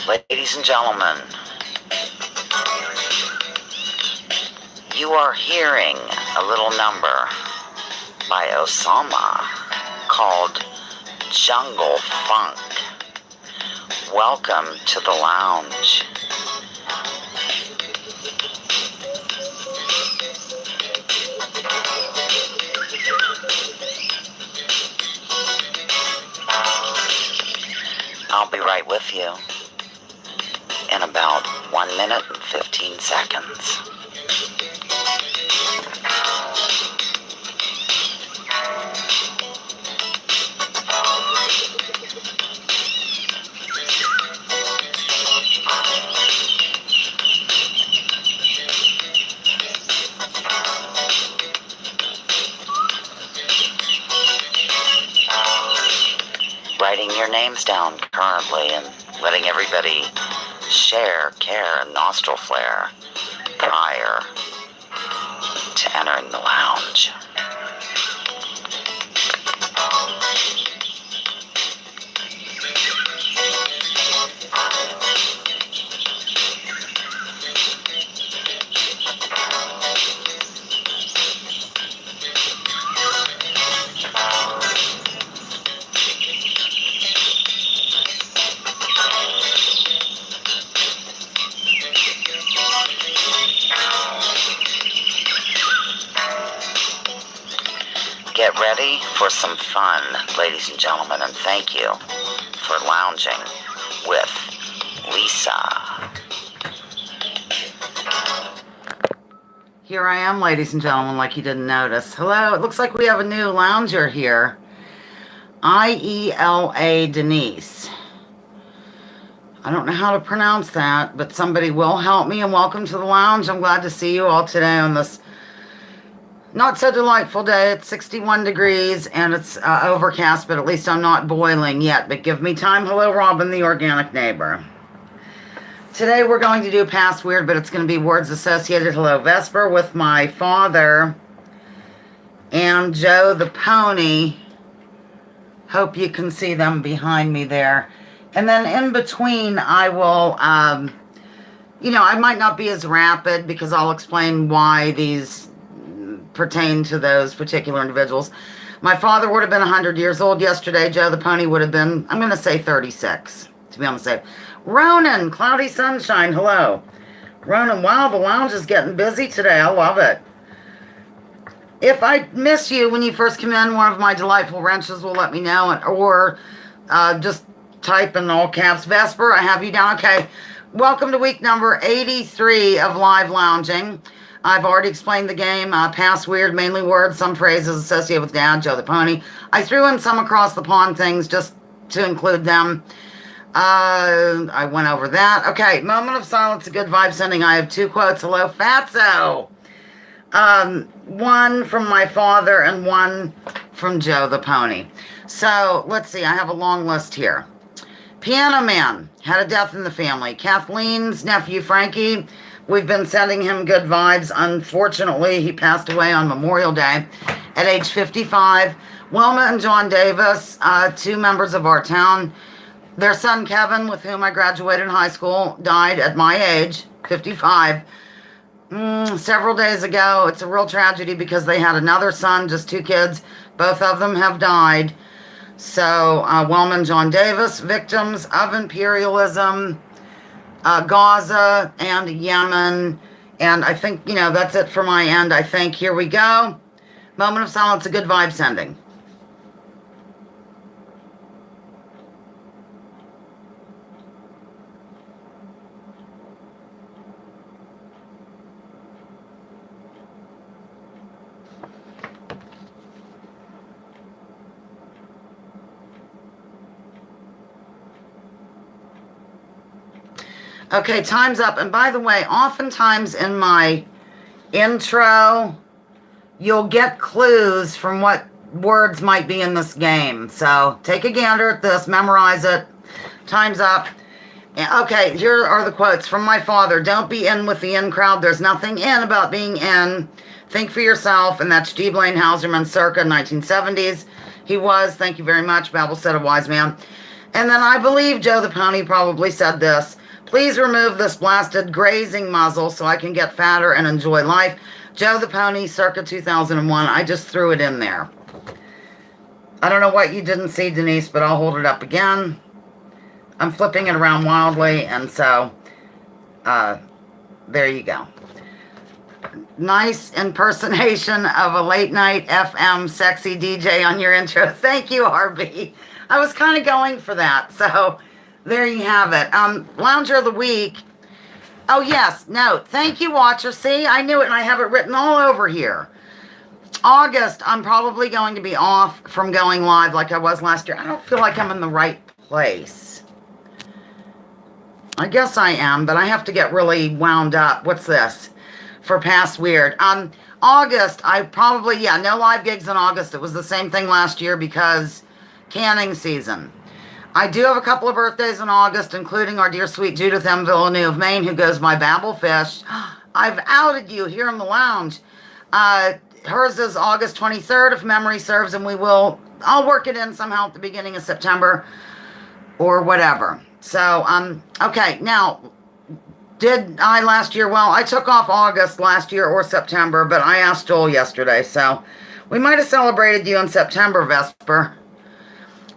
Ladies and gentlemen, you are hearing a little number by Osama called Jungle Funk. Welcome to the lounge. I'll be right with you in about 1 minute and 15 seconds. Writing your names down currently and letting everybody share, care, and nostril flare prior to entering the lounge. Get ready for some fun, ladies and gentlemen, and thank you for lounging with Lisa. Here I am, ladies and gentlemen, like you didn't notice. Hello, it looks like we have a new lounger here. IELA Denise. I don't know how to pronounce that, but somebody will help me, and welcome to the lounge. I'm glad to see you all today on this not so delightful day. It's 61 degrees and it's overcast, but at least I'm not boiling yet. But give me time. Hello, Robin, the organic neighbor. Today we're going to do past weird, but it's going to be words associated. Hello, Vesper, with my father and Joe the pony. Hope you can see them behind me there. And then in between, I will, I might not be as rapid because I'll explain why these pertain to those particular individuals. My father would have been 100 years old yesterday. Joe the pony would have been, I'm going to say 36, to be on the safe. Ronan, Cloudy Sunshine, hello. Ronan, wow, the lounge is getting busy today. I love it. If I miss you when you first come in, one of my delightful wrenches will let me know, or just type in all caps, Vesper, I have you down. Okay, welcome to week number 83 of live lounging. I've already explained the game. Past weird, mainly words, some phrases associated with Dad, Joe the pony. I threw in some across the pond things just to include them. I went over that. Okay, moment of silence, a good vibe sending. I have 2 quotes. Hello, Fatso. One from my father and one from Joe the pony. So, let's see. I have a long list here. Piano Man had a death in the family. Kathleen's nephew, Frankie, we've been sending him good vibes. Unfortunately, he passed away on Memorial Day at age 55. Wilma and John Davis, 2 members of our town. Their son, Kevin, with whom I graduated high school, died at my age, 55, several days ago. It's a real tragedy because they had another son, just 2 kids. Both of them have died. So, Wilma and John Davis, victims of imperialism, Gaza and Yemen, and I think, that's it for my end, I think. Here we go. Moment of silence, a good vibe sending. Okay, time's up. And by the way, oftentimes in my intro, you'll get clues from what words might be in this game. So take a gander at this, memorize it. Time's up. Okay, here are the quotes from my father. Don't be in with the in crowd. There's nothing in about being in. Think for yourself. And that's G. Blaine Hauserman circa 1970s. He was, thank you very much, Babel said, a wise man. And then I believe Joe the Pony probably said this. Please remove this blasted grazing muzzle so I can get fatter and enjoy life. Joe the Pony, circa 2001. I just threw it in there. I don't know what you didn't see, Denise, but I'll hold it up again. I'm flipping it around wildly, and so there you go. Nice impersonation of a late night FM sexy DJ on your intro. Thank you, RB. I was kind of going for that, so there you have it. Lounger of the Week. Oh, yes, note. Thank you, Watcher. See, I knew it, and I have it written all over here. August, I'm probably going to be off from going live like I was last year. I don't feel like I'm in the right place. I guess I am, but I have to get really wound up. What's this? For Past Weird. August, I probably, no live gigs in August. It was the same thing last year because canning season. I do have a couple of birthdays in August, including our dear sweet Judith M. Villeneuve of Maine, who goes by Babblefish. I've outed you here in the lounge. Hers is August 23rd, if memory serves, and I'll work it in somehow at the beginning of September or whatever. So, okay, now, did I last year? Well, I took off August last year or September, but I asked Joel yesterday, so we might have celebrated you in September, Vesper.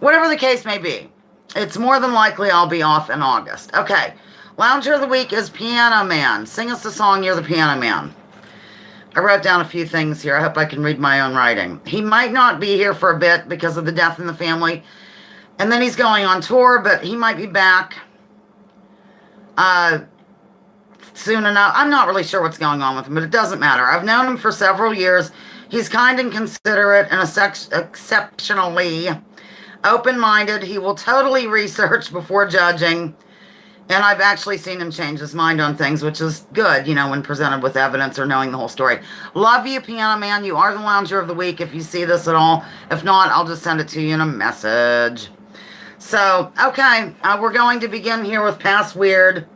Whatever the case may be, it's more than likely I'll be off in August. Okay, Lounger of the Week is Piano Man. Sing us the song, You're the Piano Man. I wrote down a few things here. I hope I can read my own writing. He might not be here for a bit because of the death in the family, and then he's going on tour, but he might be back soon enough. I'm not really sure what's going on with him, but it doesn't matter. I've known him for several years. He's kind and considerate and exceptionally open-minded. He will totally research before judging. And I've actually seen him change his mind on things, which is good, when presented with evidence or knowing the whole story. Love you, Piano Man. You are the Lounger of the Week if you see this at all. If not, I'll just send it to you in a message. So, okay, we're going to begin here with Past Weird.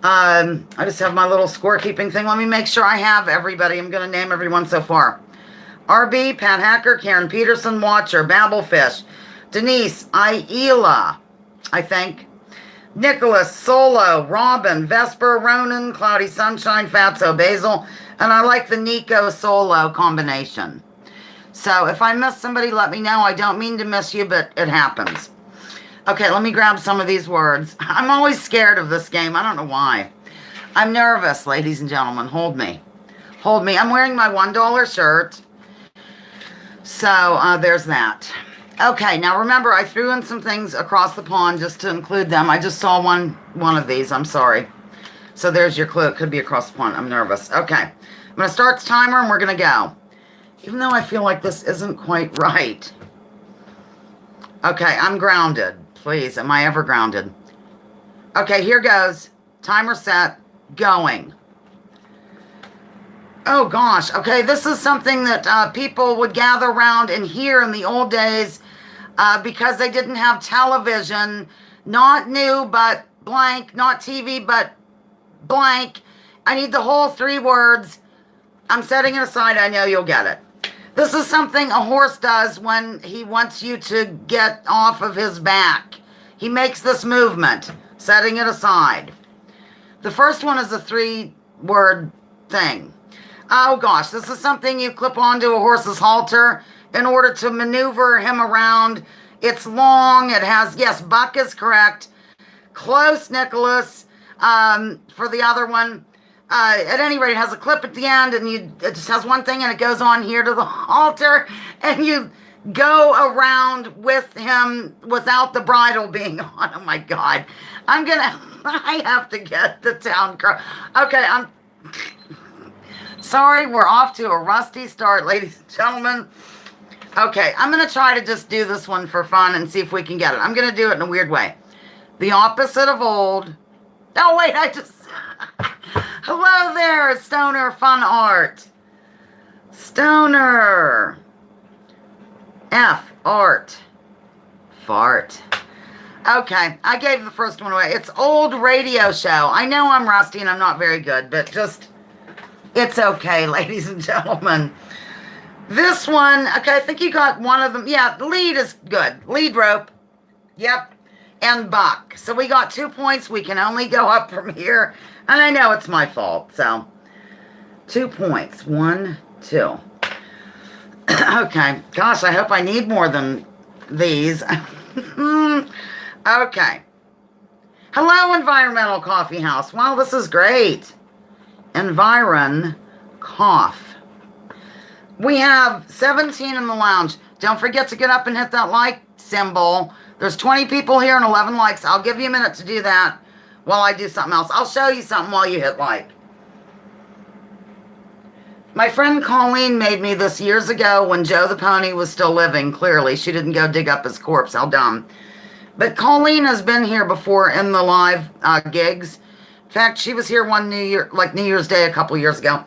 I just have my little scorekeeping thing. Let me make sure I have everybody. I'm going to name everyone so far. RB, Pat Hacker, Karen Peterson, Watcher, Babblefish, Denise, Aila, I think, Nicholas, Solo, Robin, Vesper, Ronan, Cloudy Sunshine, Fatso, Basil, and I like the Nico Solo combination. So if I miss somebody, let me know. I don't mean to miss you, but it happens. Okay, let me grab some of these words. I'm always scared of this game. I don't know why. I'm nervous, ladies and gentlemen. Hold me. Hold me. I'm wearing my $1 shirt. So there's that. Okay, now remember, I threw in some things across the pond just to include them. I just saw one of these. I'm sorry. So there's your clue. It could be across the pond. I'm nervous. Okay. I'm going to start the timer and we're going to go. Even though I feel like this isn't quite right. Okay, I'm grounded. Please, am I ever grounded? Okay, here goes. Timer set. Going. Oh, gosh. Okay, this is something that people would gather around and hear in the old days because they didn't have television. Not new, but blank. Not TV, but blank. I need the whole 3 words. I'm setting it aside. I know you'll get it. This is something a horse does when he wants you to get off of his back. He makes this movement, setting it aside. The first one is a 3-word thing. Oh gosh, this is something you clip onto a horse's halter in order to maneuver him around. It's long, it has, yes, buck is correct. Close, Nicholas, for the other one. At any rate, it has a clip at the end, and it just has one thing, and it goes on here to the halter, and you go around with him without the bridle being on. Oh my God. I have to get the town crow. Okay, I'm sorry, we're off to a rusty start, ladies and gentlemen. Okay, I'm going to try to just do this one for fun and see if we can get it. I'm going to do it in a weird way. The opposite of old. Oh, wait, hello there, Stoner Fun Art. Stoner. F, art. Fart. Okay, I gave the first one away. It's old radio show. I know I'm rusty and I'm not very good, but just, it's okay, ladies and gentlemen. This one, okay, I think you got one of them. Yeah, the lead is good. Lead rope. Yep. and Buck. So we got 2 points. We can only go up from here. And I know it's my fault. So 2 points. 1, 2. Okay. Gosh, I hope I need more than these. Okay. Hello, Environmental Coffee House. Wow, this is great. Environ Cough. We have 17 in the lounge. Don't forget to get up and hit that like symbol. There's 20 people here and 11 likes. I'll give you a minute to do that while I do something else. I'll show you something while you hit like. My friend Colleen made me this years ago when Joe the Pony was still living, clearly. She didn't go dig up his corpse. How dumb. But Colleen has been here before in the live gigs. In fact, she was here one New Year's Day a couple years ago.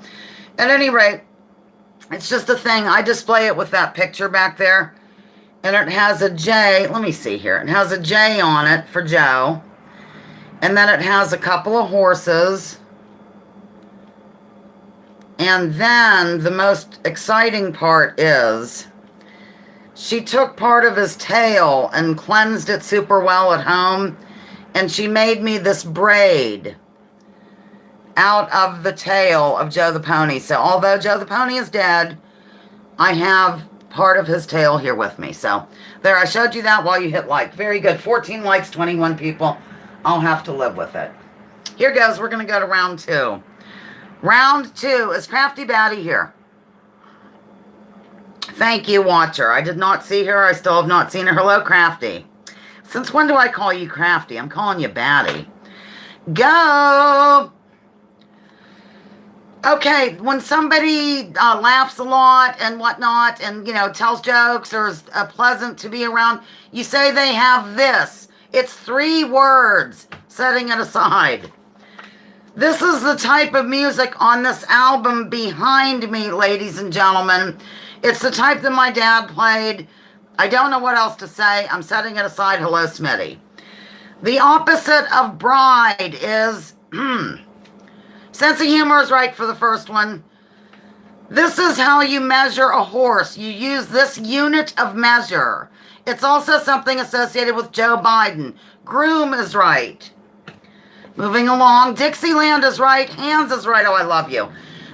At any rate, it's just a thing. I display it with that picture back there. And it has a J. Let me see here. It has a J on it for Joe. And then it has a couple of horses. And then the most exciting part is she took part of his tail and cleansed it super well at home. And she made me this braid out of the tail of Joe the Pony. So although Joe the Pony is dead, I have part of his tail here with me. So there, I showed you that while you hit like. Very good. 14 likes, 21 people. I'll have to live with it. Here goes. We're going to go to round 2. Round 2. Is Crafty Batty here? Thank you, Watcher. I did not see her. I still have not seen her. Hello, Crafty. Since when do I call you Crafty? I'm calling you Batty. Go! Okay, when somebody laughs a lot and whatnot and, you know, tells jokes or is pleasant to be around, you say they have this. It's 3 words, setting it aside. This is the type of music on this album behind me, ladies and gentlemen. It's the type that my dad played. I don't know what else to say. I'm setting it aside. Hello, Smitty. The opposite of bride is... Sense of humor is right for the first one. This is how you measure a horse. You use this unit of measure. It's also something associated with Joe Biden. Groom is right. Moving along. Dixieland is right. Hands is right. Oh, I love you.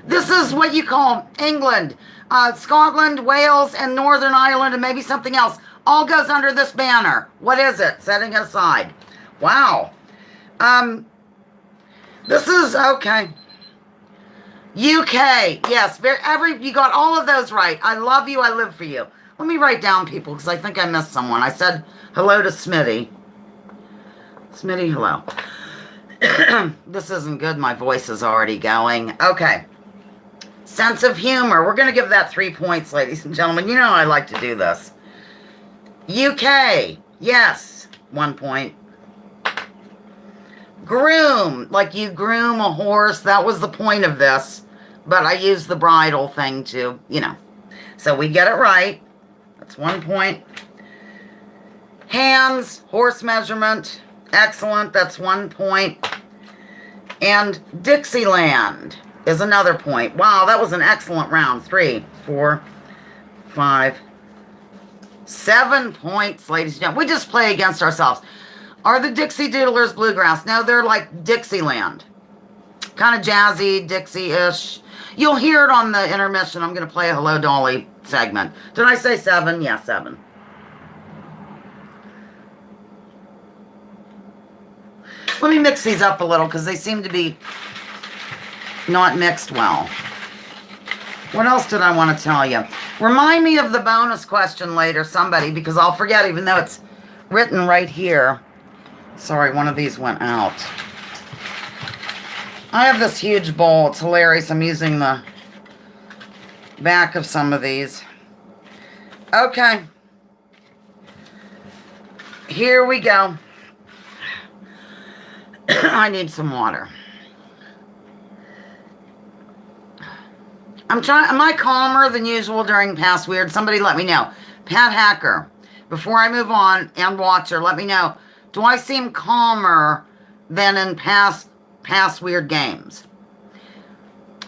This is what you call England, Scotland, Wales, and Northern Ireland, and maybe something else. All goes under this banner. What is it? Setting it aside. Wow. This is, okay. UK, yes, you got all of those right. I love you, I live for you. Let me write down people, because I think I missed someone. I said hello to Smitty. Smitty, hello. This isn't good, my voice is already going. Okay. Sense of humor. We're going to give that 3 points, ladies and gentlemen. You know I like to do this. UK, yes, 1 point. Groom, like you groom a horse. That was the point of this. But I used the bridle thing to, you know. So we get it right. That's 1 point. Hands, horse measurement. Excellent. That's 1 point. And Dixieland is another point. Wow, that was an excellent round. 3, 4, 5, 7 points, ladies and gentlemen. We just play against ourselves. Are the Dixie Doodlers bluegrass? No, they're like Dixieland. Kind of jazzy, Dixie-ish. You'll hear it on the intermission. I'm going to play a Hello Dolly segment. Did I say 7? Yeah, 7. Let me mix these up a little because they seem to be not mixed well. What else did I want to tell you? Remind me of the bonus question later, somebody, because I'll forget even though it's written right here. Sorry, one of these went out. I have this huge bowl. It's hilarious. I'm using the back of some of these. Okay. Here we go. I need some water. Am I calmer than usual during Past Weird? Somebody let me know. Pat Hacker, before I move on, and Watcher, let me know. Do I seem calmer than in past Weird games?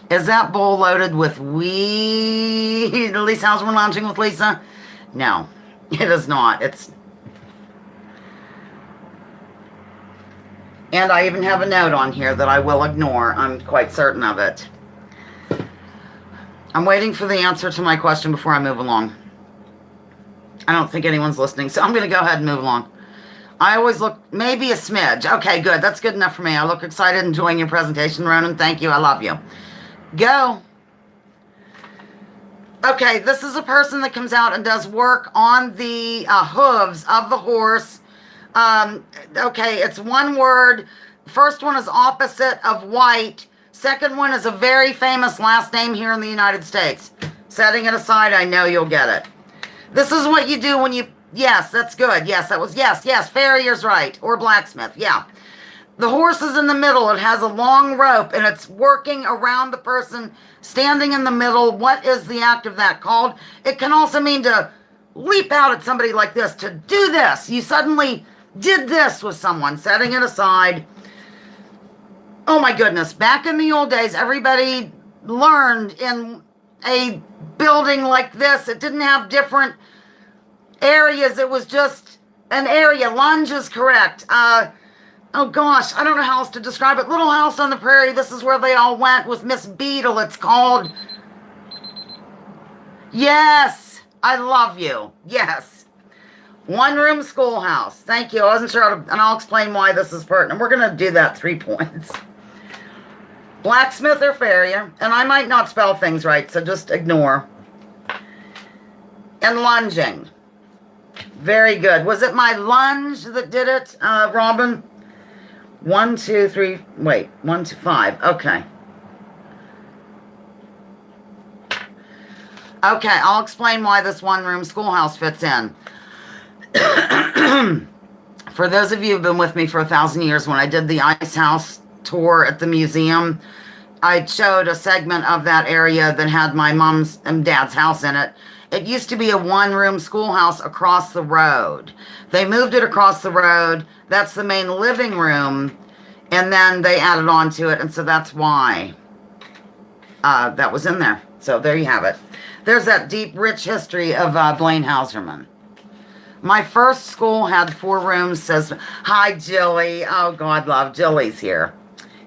Is that bowl loaded with weed? Lisa Houseman Lounging with Lisa? No, it is not. It's... And I even have a note on here that I will ignore. I'm quite certain of it. I'm waiting for the answer to my question before I move along. I don't think anyone's listening, so I'm going to go ahead and move along. I always look, maybe a smidge. Okay, good. That's good enough for me. I look excited enjoying your presentation, Ronan. Thank you. I love you. Go. Okay, this is a person that comes out and does work on the hooves of the horse. Okay, it's one word. First one is opposite of white. Second one is a very famous last name here in the United States. Setting it aside, I know you'll get it. This is what you do when you... Yes, that's good. Yes, that was... Yes, farrier's right. Or blacksmith, yeah. The horse is in the middle. It has a long rope, and it's working around the person standing in the middle. What is the act of that called? It can also mean to leap out at somebody like this, to do this. You suddenly did this with someone, setting it aside. Oh my goodness. Back in the old days, everybody learned in a building like this. It didn't have different areas. It was just an area. Lunge is correct. Oh gosh, I don't know how else to describe it. Little House on the Prairie, this is where they all went with Miss Beadle. It's called... Yes, I love you. Yes. One-room schoolhouse. Thank you. I wasn't sure how to... And I'll explain why this is pertinent. We're going to do that 3 points. Blacksmith or farrier. And I might not spell things right, so just ignore. And lunging. Very good. Was it my lunge that did it, Robin? 1, 2, 3, wait, 1, 2, 5. Okay. Okay, I'll explain why this one-room schoolhouse fits in. For those of you who've been with me for 1,000 years, when I did the Ice House tour at the museum, I showed a segment of that area that had my mom's and dad's house in it. It used to be a one-room schoolhouse across the road. They moved it across the road. That's the main living room. And then they added on to it. And so that's why that was in there. So there you have it. There's that deep, rich history of Blaine Hauserman. My first school had 4 rooms, says, hi, Jilly. Oh, God, love. Jilly's here.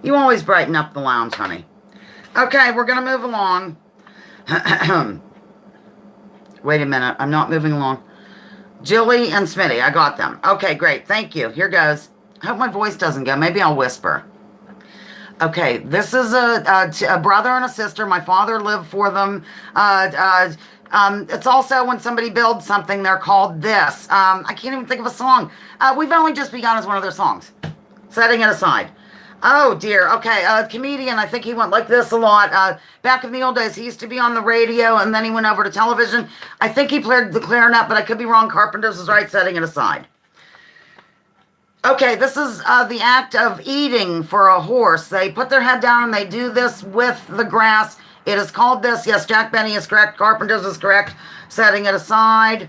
You always brighten up the lounge, honey. Okay, we're going to move along. Wait a minute. I'm not moving along. Jilly and Smitty. I got them. Okay, great. Thank you. Here goes. I hope my voice doesn't go. Maybe I'll whisper. Okay, this is a brother and a sister. My father lived for them. It's also when somebody builds something, they're called this. I can't even think of a song. We've Only Just Begun is one of their songs. Setting it aside. Oh, dear. Okay, comedian. I think he went like this a lot. Back in the old days, he used to be on the radio, and then he went over to television. I think he played the clarinet, but I could be wrong. Carpenter's is right, setting it aside. Okay, this is the act of eating for a horse. They put their head down, and they do this with the grass. It is called this. Yes, Jack Benny is correct. Carpenter's is correct. Setting it aside.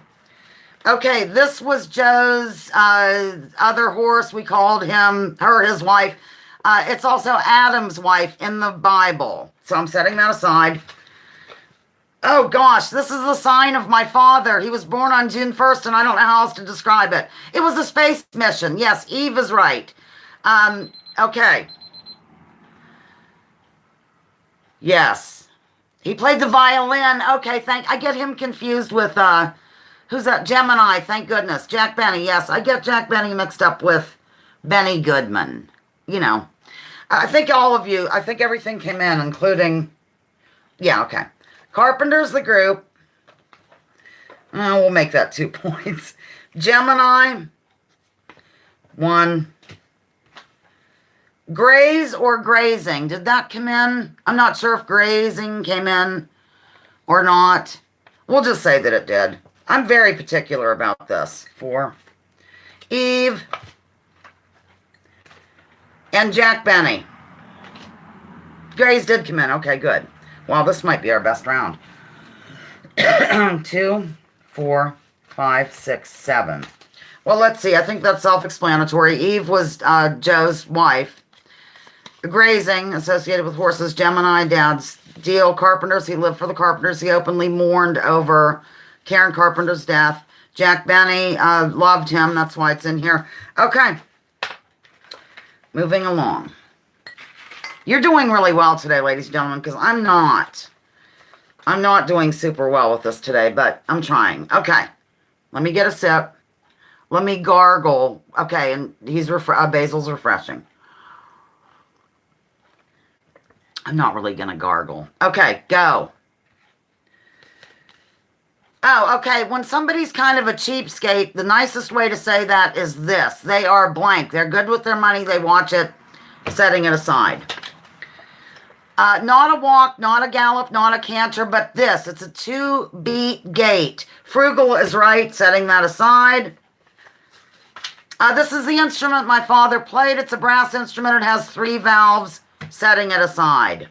Okay, this was Joe's other horse. We called her his wife. It's also Adam's wife in the Bible. So I'm setting that aside. Oh, gosh, this is the sign of my father. He was born on June 1st, and I don't know how else to describe it. It was a space mission. Yes, Eve is right. Okay. Yes. He played the violin. Okay, I get him confused with, who's that? Gemini, thank goodness. Jack Benny, yes. I get Jack Benny mixed up with Benny Goodman. You know. I think everything came in, including, yeah, okay. Carpenter's the group. We'll make that 2 points. Gemini, 1. Graze or grazing. Did that come in? I'm not sure if grazing came in or not. We'll just say that it did. I'm very particular about this. 4. Eve and Jack Benny. Graze did come in. Okay, good. Well, this might be our best round. 2, 4, 5, 6, 7. Well, let's see. I think that's self-explanatory. Eve was Joe's wife. Grazing, associated with horses. Gemini, dad's deal. Carpenters, he lived for the Carpenters. He openly mourned over Karen Carpenter's death. Jack Benny loved him. That's why it's in here. Okay. Moving along. You're doing really well today, ladies and gentlemen, because I'm not. I'm not doing super well with this today, but I'm trying. Okay. Let me get a sip. Let me gargle. Okay, and Basil's refreshing. I'm not really going to gargle. Okay, go. Oh, okay. When somebody's kind of a cheapskate, the nicest way to say that is this. They are blank. They're good with their money. They watch it, setting it aside. Not a walk, not a gallop, not a canter, but this. It's a 2-beat gait. Frugal is right, setting that aside. This is the instrument my father played. It's a brass instrument. It has 3 valves, setting it aside.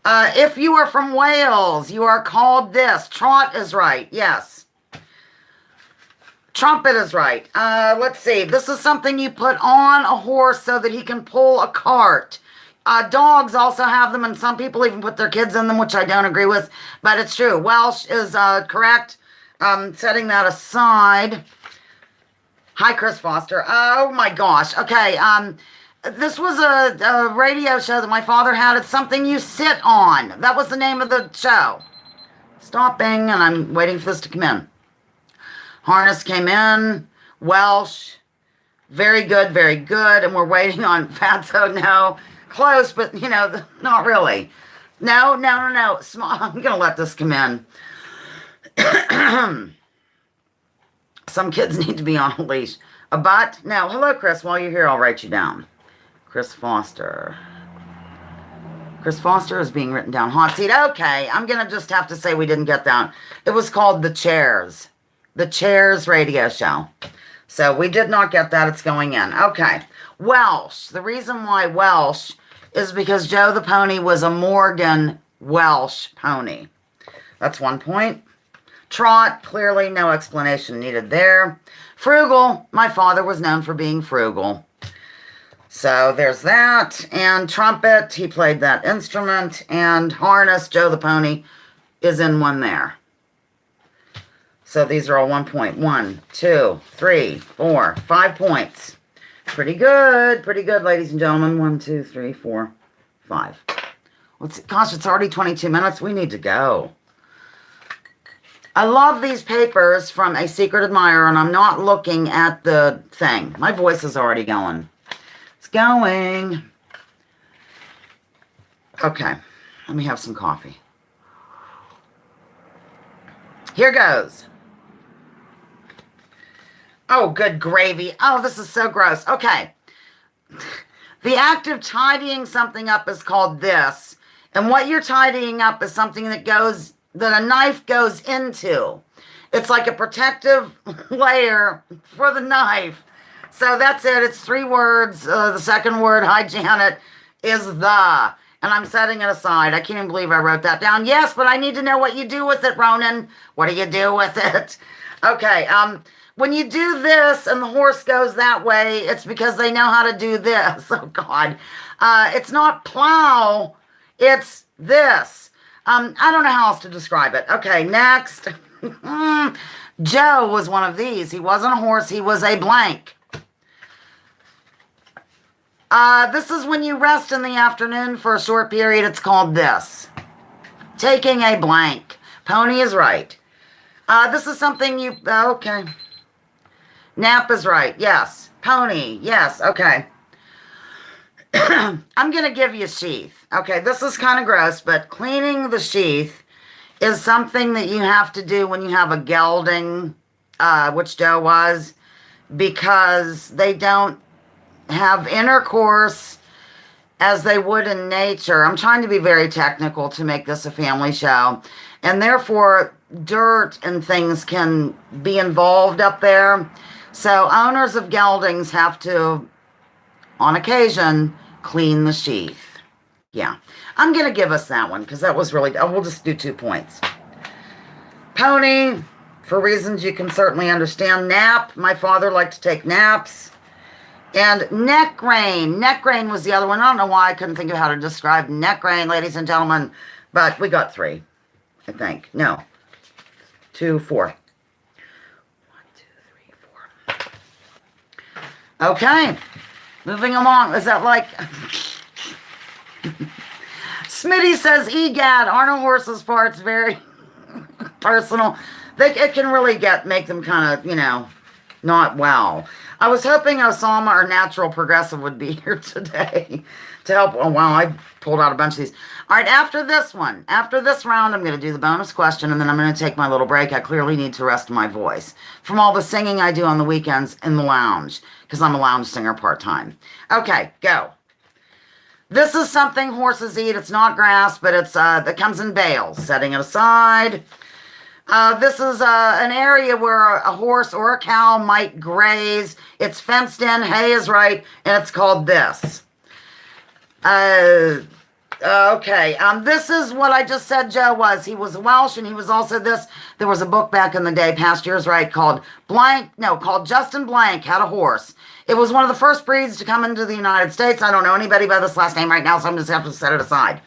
If you are from Wales, you are called this. Trot is right, yes. Trumpet is right. Let's see. This is something you put on a horse so that he can pull a cart. Dogs also have them, and some people even put their kids in them, which I don't agree with, but it's true. Welsh is correct. Setting that aside. Hi, Chris Foster. Oh, my gosh. Okay, this was a radio show that my father had. It's something you sit on. That was the name of the show. Stopping, and I'm waiting for this to come in. Harness came in. Welsh. Very good, very good. And we're waiting on Fatso. No. Close, but, you know, not really. No. Small. I'm going to let this come in. Some kids need to be on a leash. A butt? No. Hello, Chris. While you're here, I'll write you down. Chris Foster. Chris Foster is being written down. Hot seat. Okay. I'm going to just have to say we didn't get that. It was called The Chairs. The Chairs radio show. So we did not get that. It's going in. Okay. Welsh. The reason why Welsh is because Joe the Pony was a Morgan Welsh pony. That's 1 point. Trot, clearly no explanation needed there. Frugal, my father was known for being frugal. So there's that. And trumpet, he played that instrument. And harness, Joe the Pony, is in one there. So these are all 1 point. 1, 2, 3, 4, 5 points. Pretty good, ladies and gentlemen. 1, 2, 3, 4, 5. Gosh, it's already 22 minutes. We need to go. I love these papers from A Secret Admirer, and I'm not looking at the thing. My voice is already going. It's going. Okay, let me have some coffee. Here goes. Oh, good gravy. Oh, this is so gross. Okay. The act of tidying something up is called this. And what you're tidying up is something that a knife goes into. It's like a protective layer for the knife. So that's it. It's 3 words. The second word, hi Janet, is the. And I'm setting it aside. I can't even believe I wrote that down. Yes, but I need to know what you do with it, Ronan. What do you do with it? Okay. When you do this and the horse goes that way, it's because they know how to do this. Oh, God. It's not plow. It's this. I don't know how else to describe it. Okay, next. Joe was one of these. He wasn't a horse. He was a blank. This is when you rest in the afternoon for a short period. It's called this. Taking a blank. Pony is right. This is something you... Okay. Nap is right. Yes. Pony. Yes. Okay. I'm going to give you sheath. Okay, this is kind of gross, but cleaning the sheath is something that you have to do when you have a gelding, which Joe was, because they don't have intercourse as they would in nature. I'm trying to be very technical to make this a family show, and therefore dirt and things can be involved up there. So owners of geldings have to, on occasion, clean the sheath. Yeah. I'm going to give us that one because that was really... we'll just do 2 points. Pony, for reasons you can certainly understand. Nap. My father liked to take naps. And neck rain. Neck rain was the other one. I don't know why I couldn't think of how to describe neck rain, ladies and gentlemen. But we got 3, I think. No. 2, 4. 1, 2, 3, 4. Okay. Moving along. Is that like... Smitty says, egad, aren't horses' parts very personal? It can really make them kind of, not well. I was hoping Osama or Natural Progressive would be here today to help. Oh, wow, I pulled out a bunch of these. All right, after this round, I'm going to do the bonus question, and then I'm going to take my little break. I clearly need to rest my voice from all the singing I do on the weekends in the lounge, because I'm a lounge singer part-time. Okay, go. This is something horses eat. It's not grass, but it's that comes in bales. Setting it aside. This is an area where a horse or a cow might graze. It's fenced in. Hay is right, and it's called this. Okay. This is what I just said Joe was. He was Welsh, and he was also this. There was a book back in the day, past years, right, called Justin Blank Had a Horse. It was one of the first breeds to come into the United States. I don't know anybody by this last name right now, so I'm just have to set it aside.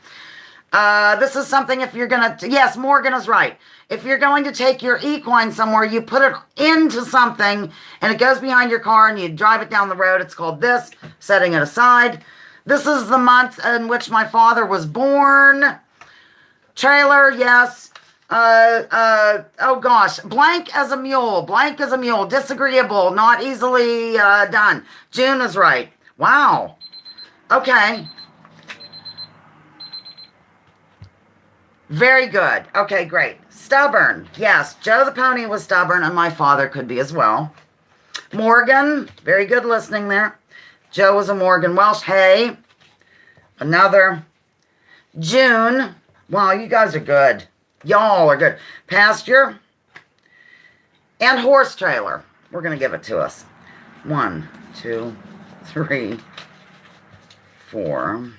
This is something if you're going to... Yes, Morgan is right. If you're going to take your equine somewhere, you put it into something, and it goes behind your car, and you drive it down the road. It's called this, setting it aside. This is the month in which my father was born. Trailer, yes. Oh gosh, blank as a mule, disagreeable, not easily done. June is right. Wow. Okay. Very good. Okay, great. Stubborn. Yes, Joe the pony was stubborn, and my father could be as well. Morgan, very good listening there. Joe was a Morgan Welsh. Hay. Another. June. Wow, you guys are good. Y'all are good. Pasture. And horse trailer. We're going to give it to us. 1, 2, 3, 4,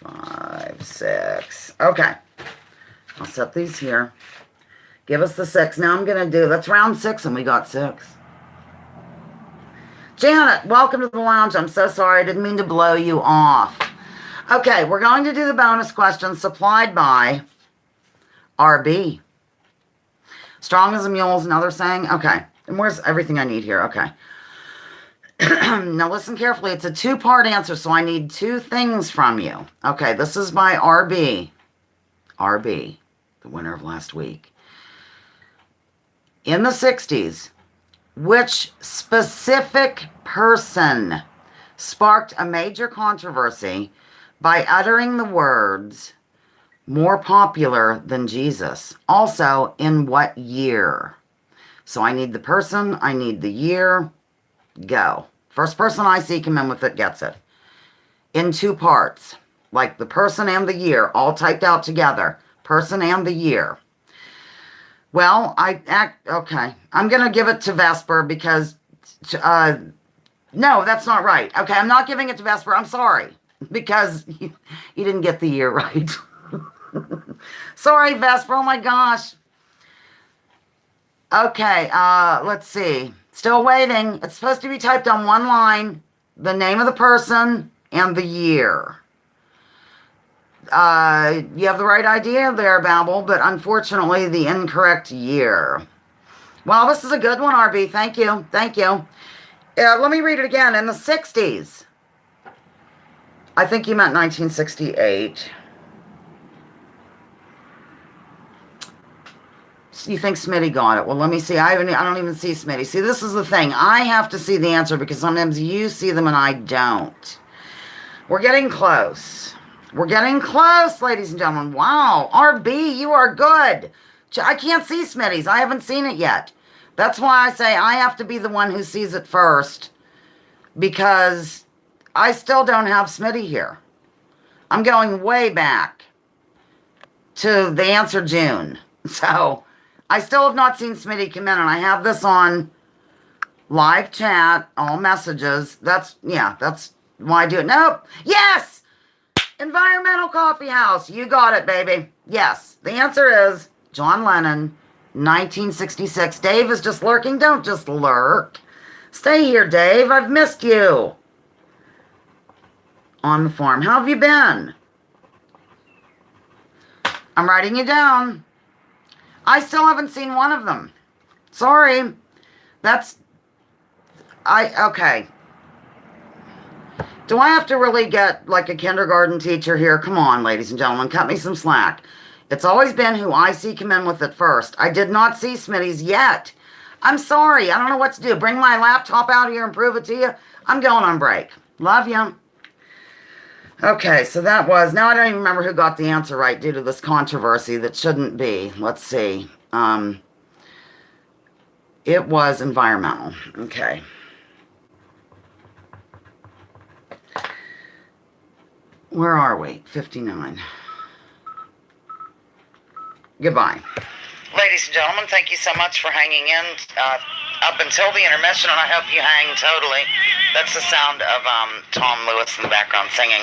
5, 6. Okay. I'll set these here. Give us the 6. Now I'm going to do, that's round 6 and we got 6. Janet, welcome to the lounge. I'm so sorry. I didn't mean to blow you off. Okay, we're going to do the bonus question supplied by RB. Strong as a mule is another saying. Okay, and where's everything I need here? Okay. Now listen carefully. It's a 2-part answer, so I need 2 things from you. Okay, this is by RB. RB, the winner of last week. In the 60s, which specific person sparked a major controversy by uttering the words, more popular than Jesus? Also, in what year? So I need the person, I need the year. Go. First person I see come in with it gets it. In 2 parts, like the person and the year, all typed out together. Person and the year. Well, okay. I'm going to give it to Vesper because, no, that's not right. Okay, I'm not giving it to Vesper. I'm sorry. Because you didn't get the year right. Sorry, Vesper. Oh, my gosh. Okay, let's see. Still waiting. It's supposed to be typed on one line. The name of the person and the year. You have the right idea there, Babel, but unfortunately the incorrect year. Well, this is a good one, RB. Thank you. Thank you. Let me read it again. In the 60s. I think you meant 1968. You think Smitty got it? Well, let me see. I don't even see Smitty. See, this is the thing. I have to see the answer because sometimes you see them and I don't. We're getting close. We're getting close, ladies and gentlemen. Wow. RB, you are good. I can't see Smitty's. I haven't seen it yet. That's why I say I have to be the one who sees it first because I still don't have Smitty here. I'm going way back to the answer June. So I still have not seen Smitty come in, and I have this on live chat, all messages. That's why I do it. Nope. Yes! Environmental Coffee House. You got it, baby. Yes. The answer is John Lennon, 1966. Dave is just lurking. Don't just lurk. Stay here, Dave. I've missed you. On the farm. How have you been? I'm writing you down. I still haven't seen one of them. Sorry. Okay. Do I have to really get like a kindergarten teacher here? Come on, ladies and gentlemen, cut me some slack. It's always been who I see come in with it first. I did not see Smitty's yet. I'm sorry. I don't know what to do. Bring my laptop out here and prove it to you. I'm going on break. Love you. Okay, so that was, now I don't even remember who got the answer right due to this controversy that shouldn't be. Let's see. It was environmental. Okay. Where are we? 59. Goodbye. Ladies and gentlemen, thank you so much for hanging in up until the intermission, and I hope you hang totally. That's the sound of Tom Lewis in the background singing.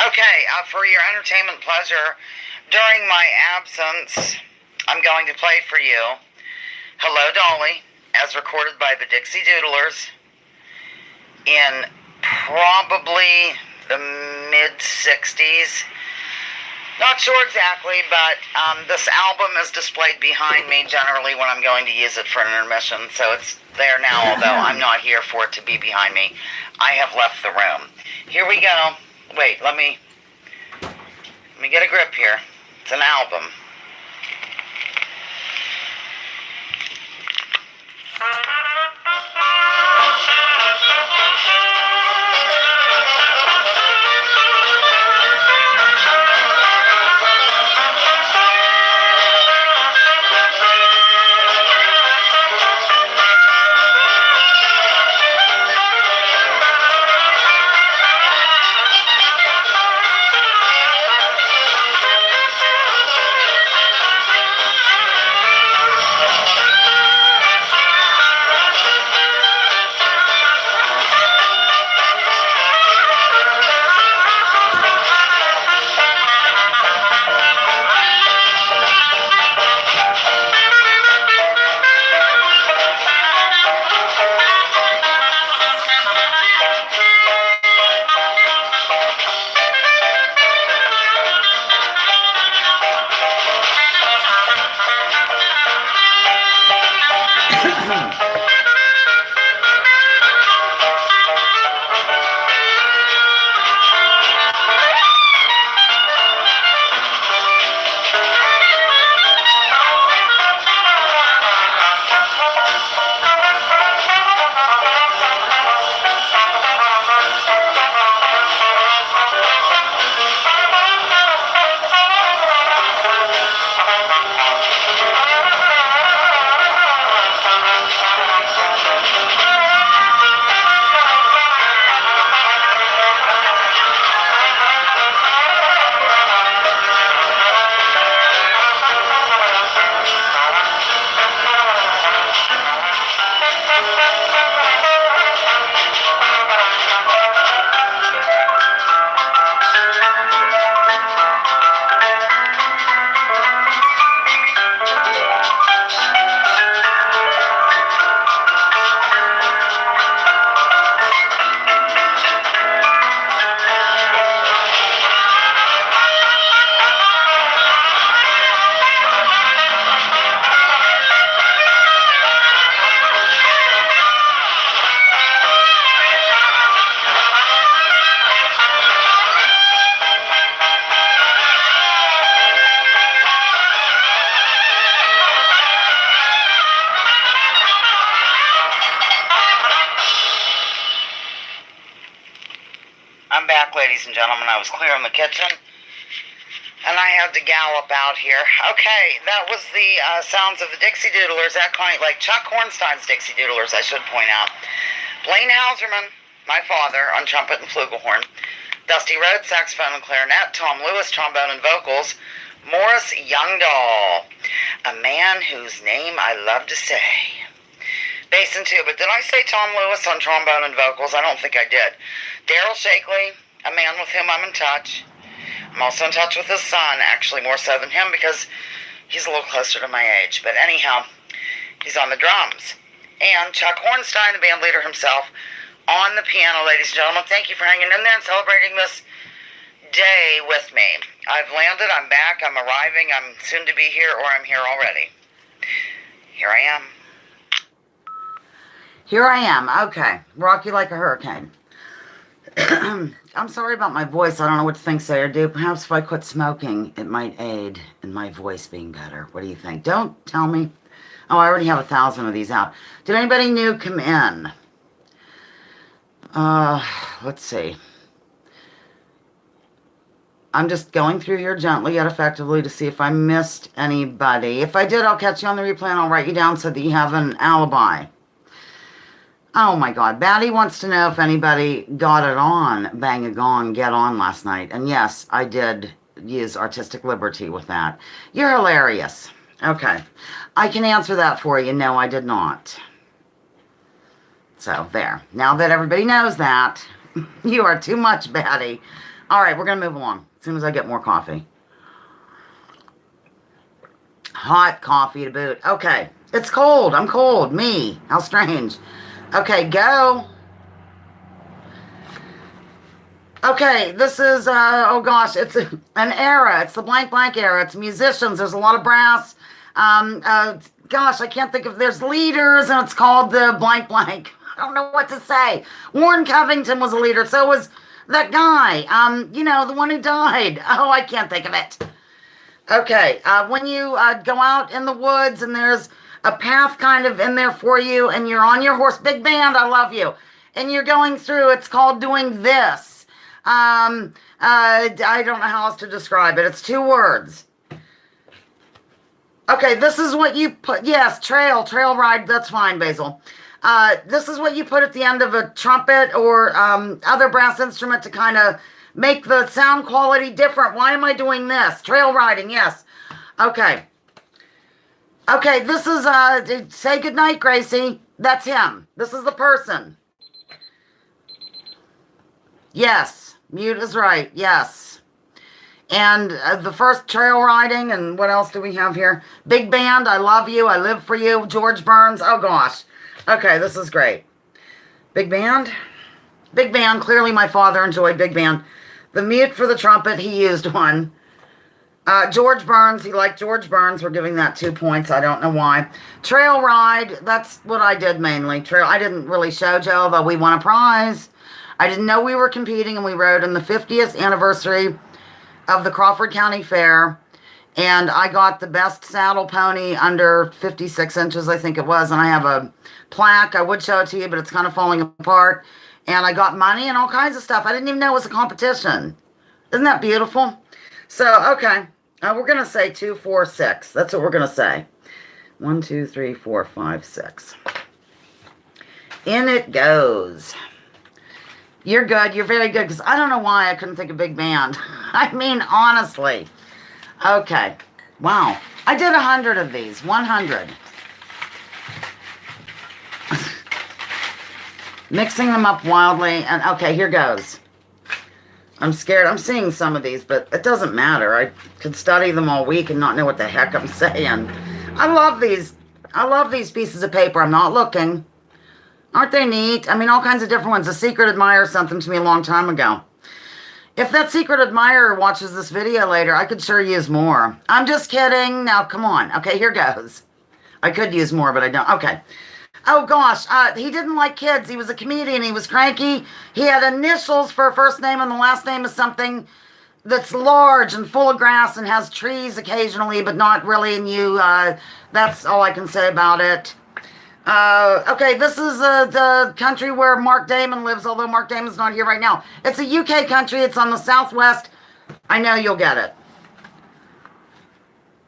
Okay, for your entertainment pleasure, during my absence, I'm going to play for you Hello Dolly, as recorded by the Dixie Doodlers in probably the mid-60s. Not sure exactly, but this album is displayed behind me generally when I'm going to use it for an intermission, so it's there now, although I'm not here for it to be behind me. I have left the room. Here we go. Wait, let me get a grip here. It's an album. I'm back, ladies and gentlemen. I was clearing the kitchen, and I had to gallop out here. Okay, that was the sounds of the Dixie Doodlers, echoing like Chuck Hornstein's Dixie Doodlers, I should point out. Blaine Hauserman, my father, on trumpet and flugelhorn. Dusty Rhodes, saxophone and clarinet. Tom Lewis, trombone and vocals. Morris Youngdahl, a man whose name I love to say. Bass and tuba. Did I say Tom Lewis on trombone and vocals? I don't think I did. Daryl Shakely, a man with whom I'm in touch. I'm also in touch with his son, actually more so than him because he's a little closer to my age. But anyhow, he's on the drums. And Chuck Hornstein, the band leader himself, on the piano, ladies and gentlemen. Thank you for hanging in there and celebrating this day with me. I've landed, I'm back, I'm arriving, I'm soon to be here, or I'm here already. Here I am. Here I am. Okay. Rock you like a hurricane. I'm sorry about my voice. I don't know what to think, say or do. Perhaps if I quit smoking, it might aid in my voice being better. What do you think? Don't tell me. Oh, I already have 1,000 of these out. Did anybody new come in? Let's see. I'm just going through here gently yet effectively to see if I missed anybody. If I did, I'll catch you on the replay and I'll write you down so that you have an alibi. Oh my God. Batty wants to know if anybody got it on Bang a Gong Get On last night. And yes, I did use artistic liberty with that. You're hilarious. Okay. I can answer that for you. No, I did not. So there. Now that everybody knows that, you are too much, Batty. All right, we're going to move along as soon as I get more coffee. Hot coffee to boot. Okay. It's cold. I'm cold. Me. How strange. Okay, go. Okay, this is, oh gosh, it's an era. It's the blank blank era. It's musicians. There's a lot of brass. Gosh, I can't think of, there's leaders, and it's called the blank blank. I don't know what to say. Warren Covington was a leader. So was that guy, you know, the one who died. Oh, I can't think of it. Okay, when you go out in the woods and there's a path kind of in there for you and you're on your horse, big band, I love you, and you're going through, it's called doing this. I don't know how else to describe it. It's 2 words. Okay, this is what you put, yes, trail ride, that's fine, Basil. This is what you put at the end of a trumpet or other brass instrument to kind of make the sound quality different. Why am I doing this? Trail riding, yes. Okay. Okay, this is, say goodnight, Gracie. That's him. This is the person. Yes, mute is right, yes. And the first trail riding, and what else do we have here? Big band, I love you, I live for you. George Burns, oh gosh. Okay, this is great. Big band? Big band, clearly my father enjoyed big band. The mute for the trumpet, he used one. George Burns, he liked George Burns. We're giving that 2 points. I don't know why. Trail ride, that's what I did mainly. Trail, I didn't really show Joe, although we won a prize. I didn't know we were competing, and we rode in the 50th anniversary of the Crawford County Fair. And I got the best saddle pony under 56 inches, I think it was. And I have a plaque. I would show it to you, but it's kind of falling apart. And I got money and all kinds of stuff. I didn't even know it was a competition. Isn't that beautiful? So, okay. We're going to say 2, 4, 6. That's what we're going to say. 1, 2, 3, 4, 5, 6. In it goes. You're good. You're very good. Because I don't know why I couldn't think of big band. I mean, honestly. Okay. Wow. I did 100 of these. 100. Mixing them up wildly. And okay, here goes. I'm scared. I'm seeing some of these, but it doesn't matter. I could study them all week and not know what the heck I'm saying. I love these. I love these pieces of paper. I'm not looking. Aren't they neat? I mean, all kinds of different ones. A Secret Admirer sent them to me a long time ago. If that Secret Admirer watches this video later, I could sure use more. I'm just kidding. Now, come on. Okay, here goes. I could use more, but I don't. Okay. Oh, gosh. He didn't like kids. He was a comedian. He was cranky. He had initials for a first name, and the last name is something that's large and full of grass and has trees occasionally, but not really. And that's all I can say about it. Okay, this is the country where Mark Damon lives, although Mark Damon's not here right now. It's a UK country. It's on the southwest. I know you'll get it.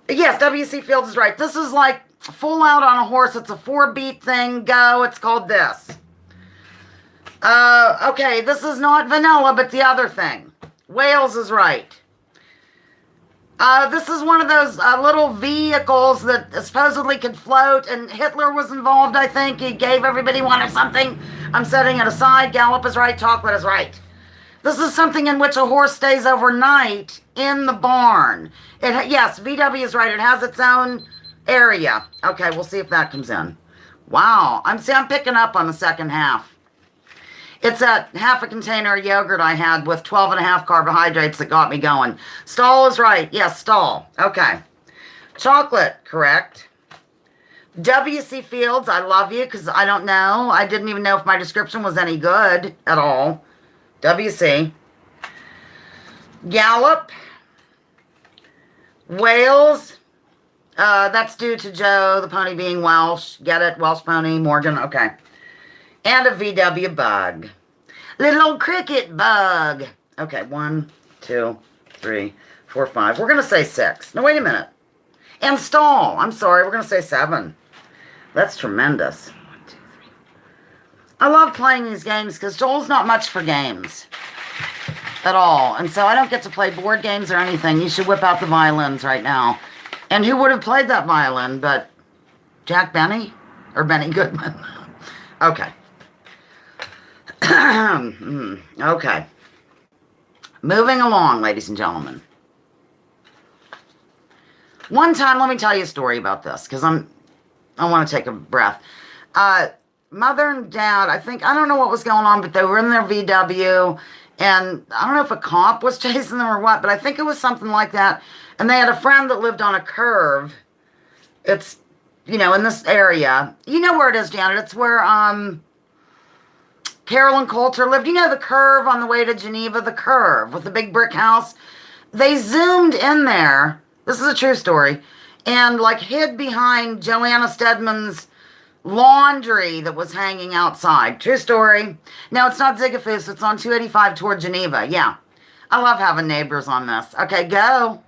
Yes, W.C. Fields is right. This is like full out on a horse. It's a 4-beat thing. Go. It's called this. Okay, this is not vanilla, but the other thing. Wales is right. This is one of those little vehicles that supposedly could float, and Hitler was involved, I think. He gave everybody one or something. I'm setting it aside. Gallop is right. Chocolate is right. This is something in which a horse stays overnight in the barn. Yes, VW is right. It has its own area. Okay, we'll see if that comes in. Wow. I'm picking up on the second half. It's that half a container of yogurt I had with 12.5 carbohydrates that got me going. Stall is right. Yes, stall. Okay. Chocolate, correct. W.C. Fields, I love you because I don't know. I didn't even know if my description was any good at all. WC. Gallop. Wales. That's due to Joe, the pony being Welsh. Get it? Welsh pony, Morgan. Okay. And a VW bug. Little old cricket bug. Okay, 1, 2, 3, 4, 5. We're going to say 6. No, wait a minute. And stall. I'm sorry. We're going to say 7. That's tremendous. 1, 2, 3. I love playing these games because Joel's not much for games at all. And so I don't get to play board games or anything. You should whip out the violins right now. And who would have played that violin but Jack Benny? Or Benny Goodman? Okay. Okay. Moving along, ladies and gentlemen. One time, let me tell you a story about this, because I want to take a breath. Mother and dad, I don't know what was going on, but they were in their VW, and I don't know if a cop was chasing them or what, but I think it was something like that. And they had a friend that lived on a curve. It's, in this area. You know where it is, Janet. It's where, Carolyn Coulter lived. You know the curve on the way to Geneva? The curve with the big brick house? They zoomed in there. This is a true story. And, hid behind Joanna Stedman's laundry that was hanging outside. True story. No, it's not Zigafoos. It's on 285 toward Geneva. Yeah. I love having neighbors on this. Okay, go.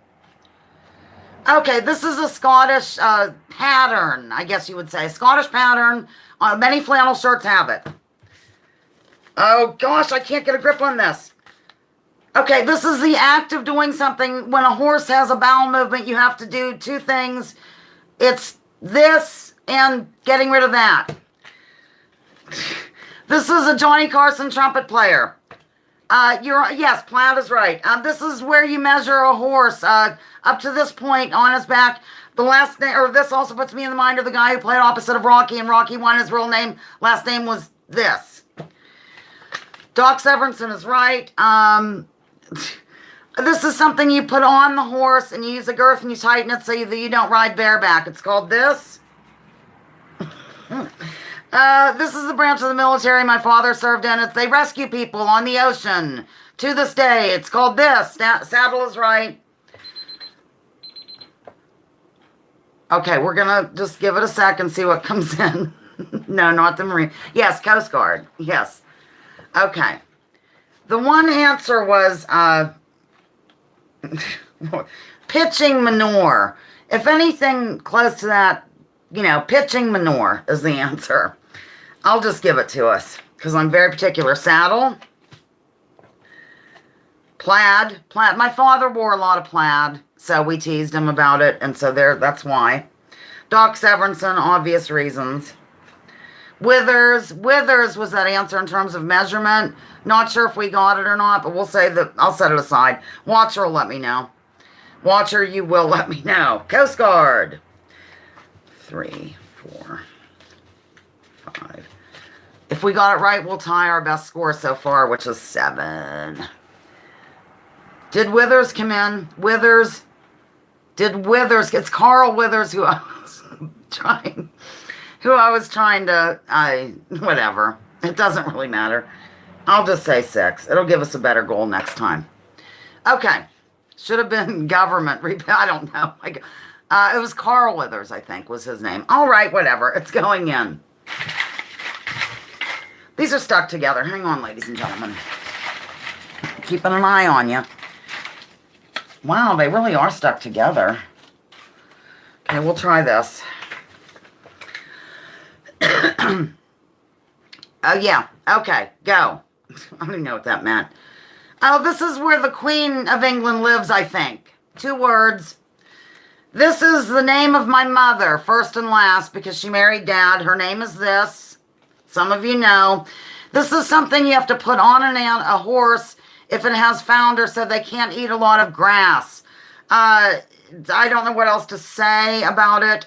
Okay, this is a Scottish pattern, I guess you would say. Scottish pattern. Many flannel shirts have it. Oh, gosh, I can't get a grip on this. Okay, this is the act of doing something. When a horse has a bowel movement, you have to do 2 things. It's this and getting rid of that. This is a Johnny Carson trumpet player. Yes, Plaid is right. This is where you measure a horse up to this point on his back. The last name, or this also puts me in the mind of the guy who played opposite of Rocky, and Rocky won. His real name, last name was this. Doc Severinsen is right. This is something you put on the horse, and you use a girth and you tighten it so that you don't ride bareback. It's called this. This is the branch of the military my father served in. They rescue people on the ocean. To this day, it's called this. Saddle is right. Okay, we're going to just give it a sec and see what comes in. No, not the Marine. Yes, Coast Guard. Yes. Okay. The one answer was pitching manure. If anything close to that, pitching manure is the answer. I'll just give it to us because I'm very particular. Saddle. Plaid. My father wore a lot of plaid, so we teased him about it, and so that's why. Doc Severinsen, obvious reasons. Withers was that answer in terms of measurement. Not sure if we got it or not, but we'll say that I'll set it aside. Watcher will let me know. Watcher, you will let me know. Coast Guard. 3, 4, 5. If we got it right, we'll tie our best score so far, which is 7. Did Withers come in? Withers. It's Carl Withers who I was trying to, whatever. It doesn't really matter. I'll just say 6. It'll give us a better goal next time. Okay. Should have been government. I don't know. It was Carl Withers, I think, was his name. All right, whatever. It's going in. These are stuck together. Hang on, ladies and gentlemen. Keeping an eye on you. Wow, they really are stuck together. Okay, we'll try this. Yeah. Okay, go. I don't even know what that meant. Oh, this is where the Queen of England lives, I think. 2 words. This is the name of my mother, first and last, because she married Dad. Her name is this. Some of you know. This is something you have to put on a horse if it has founder, so they can't eat a lot of grass. I don't know what else to say about it.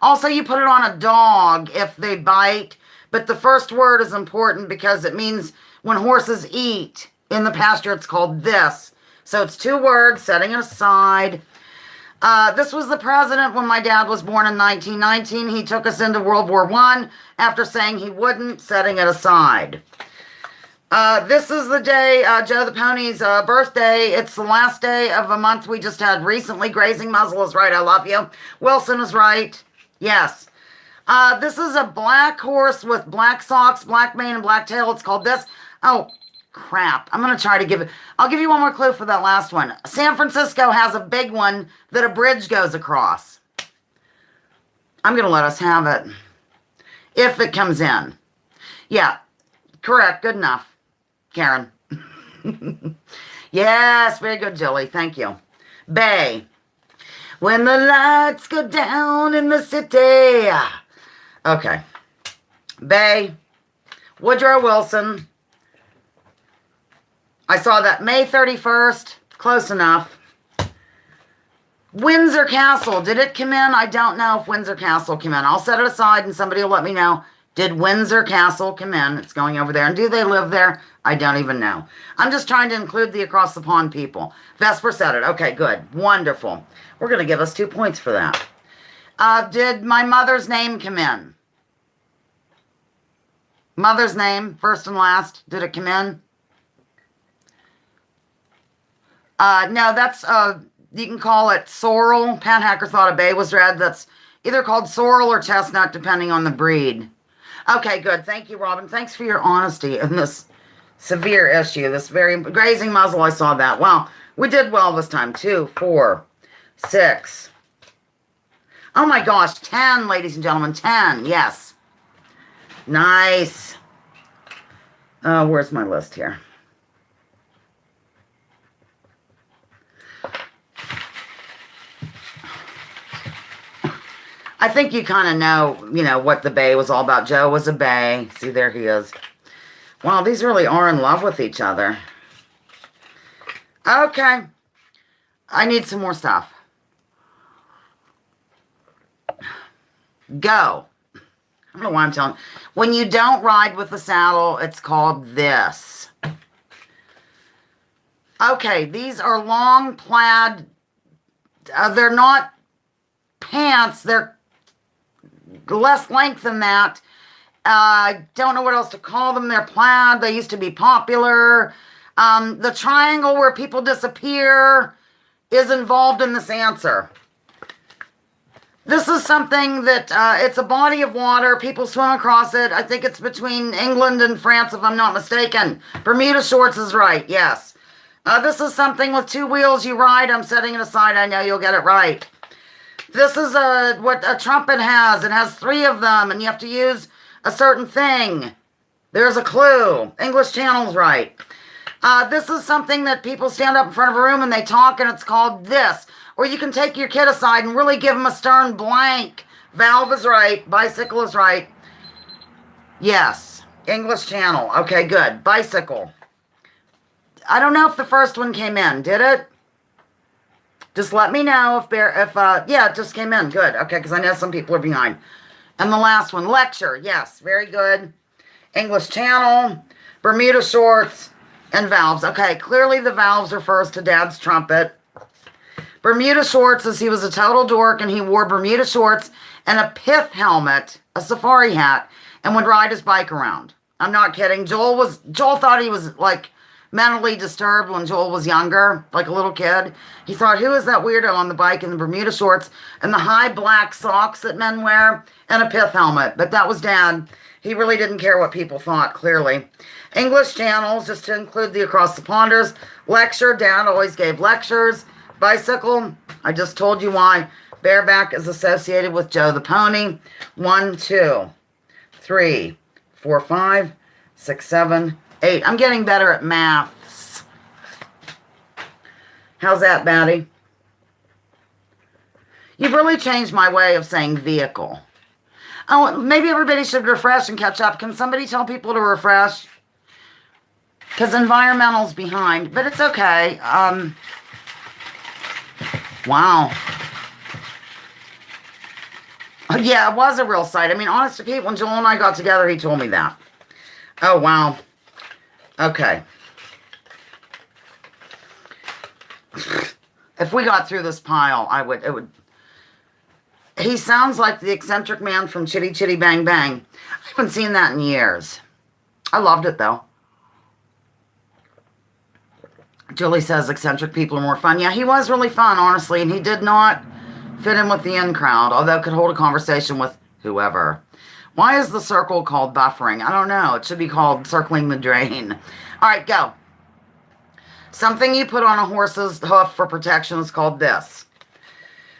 Also, you put it on a dog if they bite. But the first word is important because it means when horses eat in the pasture, it's called this. So it's 2 words, setting it aside. This was the president when my dad was born in 1919. He took us into World War I after saying he wouldn't, setting it aside. This is the day, Joe the Pony's birthday. It's the last day of a month we just had recently. Grazing Muzzle is right. I love you. Wilson is right. Yes. This is a black horse with black socks, black mane, and black tail. It's called this. Oh, crap. I'm going to try to give it. I'll give you one more clue for that last one. San Francisco has a big one that a bridge goes across. I'm going to let us have it. If it comes in. Yeah. Correct. Good enough. Karen. Yes, very good, Julie. Thank you. Bay. When the lights go down in the city. Okay. Bay. Woodrow Wilson. I saw that May 31st. Close enough. Windsor Castle. Did it come in? I don't know if Windsor Castle came in. I'll set it aside and somebody will let me know. Did Windsor Castle come in? It's going over there. And do they live there? I don't even know. I'm just trying to include the across the pond people. Vesper said it. Okay, good. Wonderful. We're going to give us 2 points for that. Did my mother's name come in? Mother's name, first and last. Did it come in? No, that's, you can call it sorrel. Pat Hacker thought a bay was red. That's either called sorrel or chestnut, depending on the breed. Okay, good. Thank you, Robin. Thanks for your honesty in this severe issue. This very grazing muzzle, I saw that. Wow, we did well this time. 2, 4, 6. Oh my gosh, 10, ladies and gentlemen. 10, yes. Nice. Where's my list here? I think you kind of know, what the bay was all about. Joe was a bay. See, there he is. Wow, these really are in love with each other. Okay. I need some more stuff. Go. I don't know why I'm telling. When you don't ride with the saddle, it's called this. Okay, these are long plaid. They're not pants. They're less length than that. I don't know what else to call them. They're plaid. They used to be popular. The triangle where people disappear is involved in this answer. This is something that, it's a body of water. People swim across it. I think it's between England and France, if I'm not mistaken. Bermuda Shorts is right, yes. This is something with 2 wheels you ride. I'm setting it aside. I know you'll get it right. This is what a trumpet has. It has 3 of them, and you have to use a certain thing. There's a clue. English Channel's right. This is something that people stand up in front of a room and they talk, and it's called this. Or you can take your kid aside and really give them a stern blank. Valve is right. Bicycle is right. Yes. English Channel. Okay, good. Bicycle. I don't know if the first one came in. Did it? Just let me know yeah, it just came in. Good. Okay, because I know some people are behind. And the last one, lecture. Yes, very good. English Channel, Bermuda Shorts, and valves. Okay, clearly the valves refers to Dad's trumpet. Bermuda Shorts is he was a total dork and he wore Bermuda shorts and a pith helmet, a safari hat, and would ride his bike around. I'm not kidding. Joel thought he was like mentally disturbed when Joel was younger, like a little kid. He thought, who is that weirdo on the bike in the Bermuda shorts and the high black socks that men wear and a pith helmet? But that was Dad. He really didn't care what people thought, clearly. English Channels, just to include the Across the Ponders. Lecture, Dad always gave lectures. Bicycle, I just told you why. Bareback is associated with Joe the Pony. 1, 2, 3, 4, 5, 6, 7, 8. I'm getting better at maths. How's that, Batty? You've really changed my way of saying vehicle. Oh, maybe everybody should refresh and catch up. Can somebody tell people to refresh? Because environmental's behind, but it's okay. Wow. Yeah, it was a real sight. I mean, honest to Pete, when Joel and I got together, he told me that. Oh, wow. Okay. If we got through this pile, it would. He sounds like the eccentric man from Chitty Chitty Bang Bang. I haven't seen that in years. I loved it, though. Julie says eccentric people are more fun. Yeah, he was really fun, honestly, and he did not fit in with the in crowd, although could hold a conversation with whoever. Why is the circle called buffering? I don't know. It should be called circling the drain. All right, go. Something you put on a horse's hoof for protection is called this.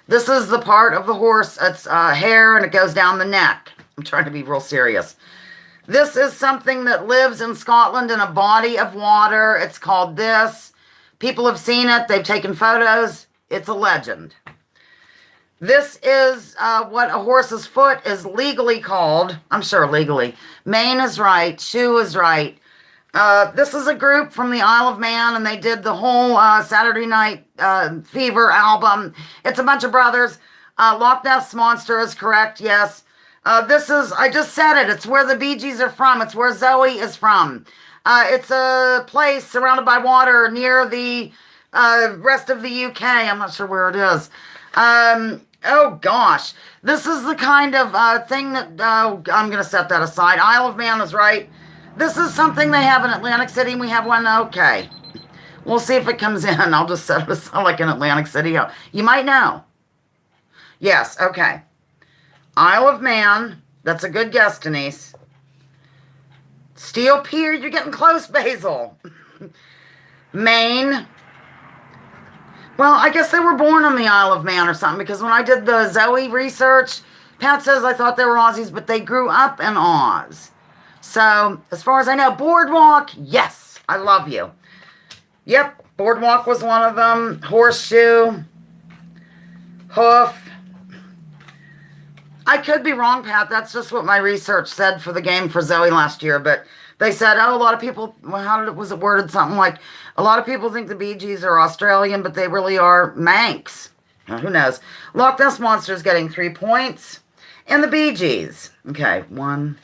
This is the part of the horse. It's hair, and it goes down the neck. I'm trying to be real serious. This is something that lives in Scotland in a body of water. It's called this. People have seen it. They've taken photos. It's a legend. This is what a horse's foot is legally called. I'm sure legally. Mane is right. Shoe is right. This is a group from the Isle of Man, and they did the whole Saturday Night Fever album. It's a bunch of brothers. Loch Ness Monster is correct, yes. This is, I just said it, it's where the Bee Gees are from. It's where Zoe is from. It's a place surrounded by water near the rest of the UK. I'm not sure where it is. Oh gosh, this is the kind of thing that, I'm going to set that aside. Isle of Man is right. This is something they have in Atlantic City, and we have one, okay. We'll see if it comes in. I'll just set it aside like in Atlantic City. You might know. Yes, okay. Isle of Man, that's a good guess, Denise. Steel Pier, you're getting close, Basil. Maine. Well, I guess they were born on the Isle of Man or something, because when I did the Zoe research, Pat says I thought they were Aussies, but they grew up in Oz. So, as far as I know, Boardwalk, yes, I love you. Yep, Boardwalk was one of them. Horseshoe. Hoof. I could be wrong, Pat. That's just what my research said for the game for Zoe last year. But they said, oh, a lot of people, well, was it worded something like, a lot of people think the Bee Gees are Australian, but they really are Manx. Now, who knows? Loch Ness Monster is getting 3 points. And the Bee Gees. Okay, 1.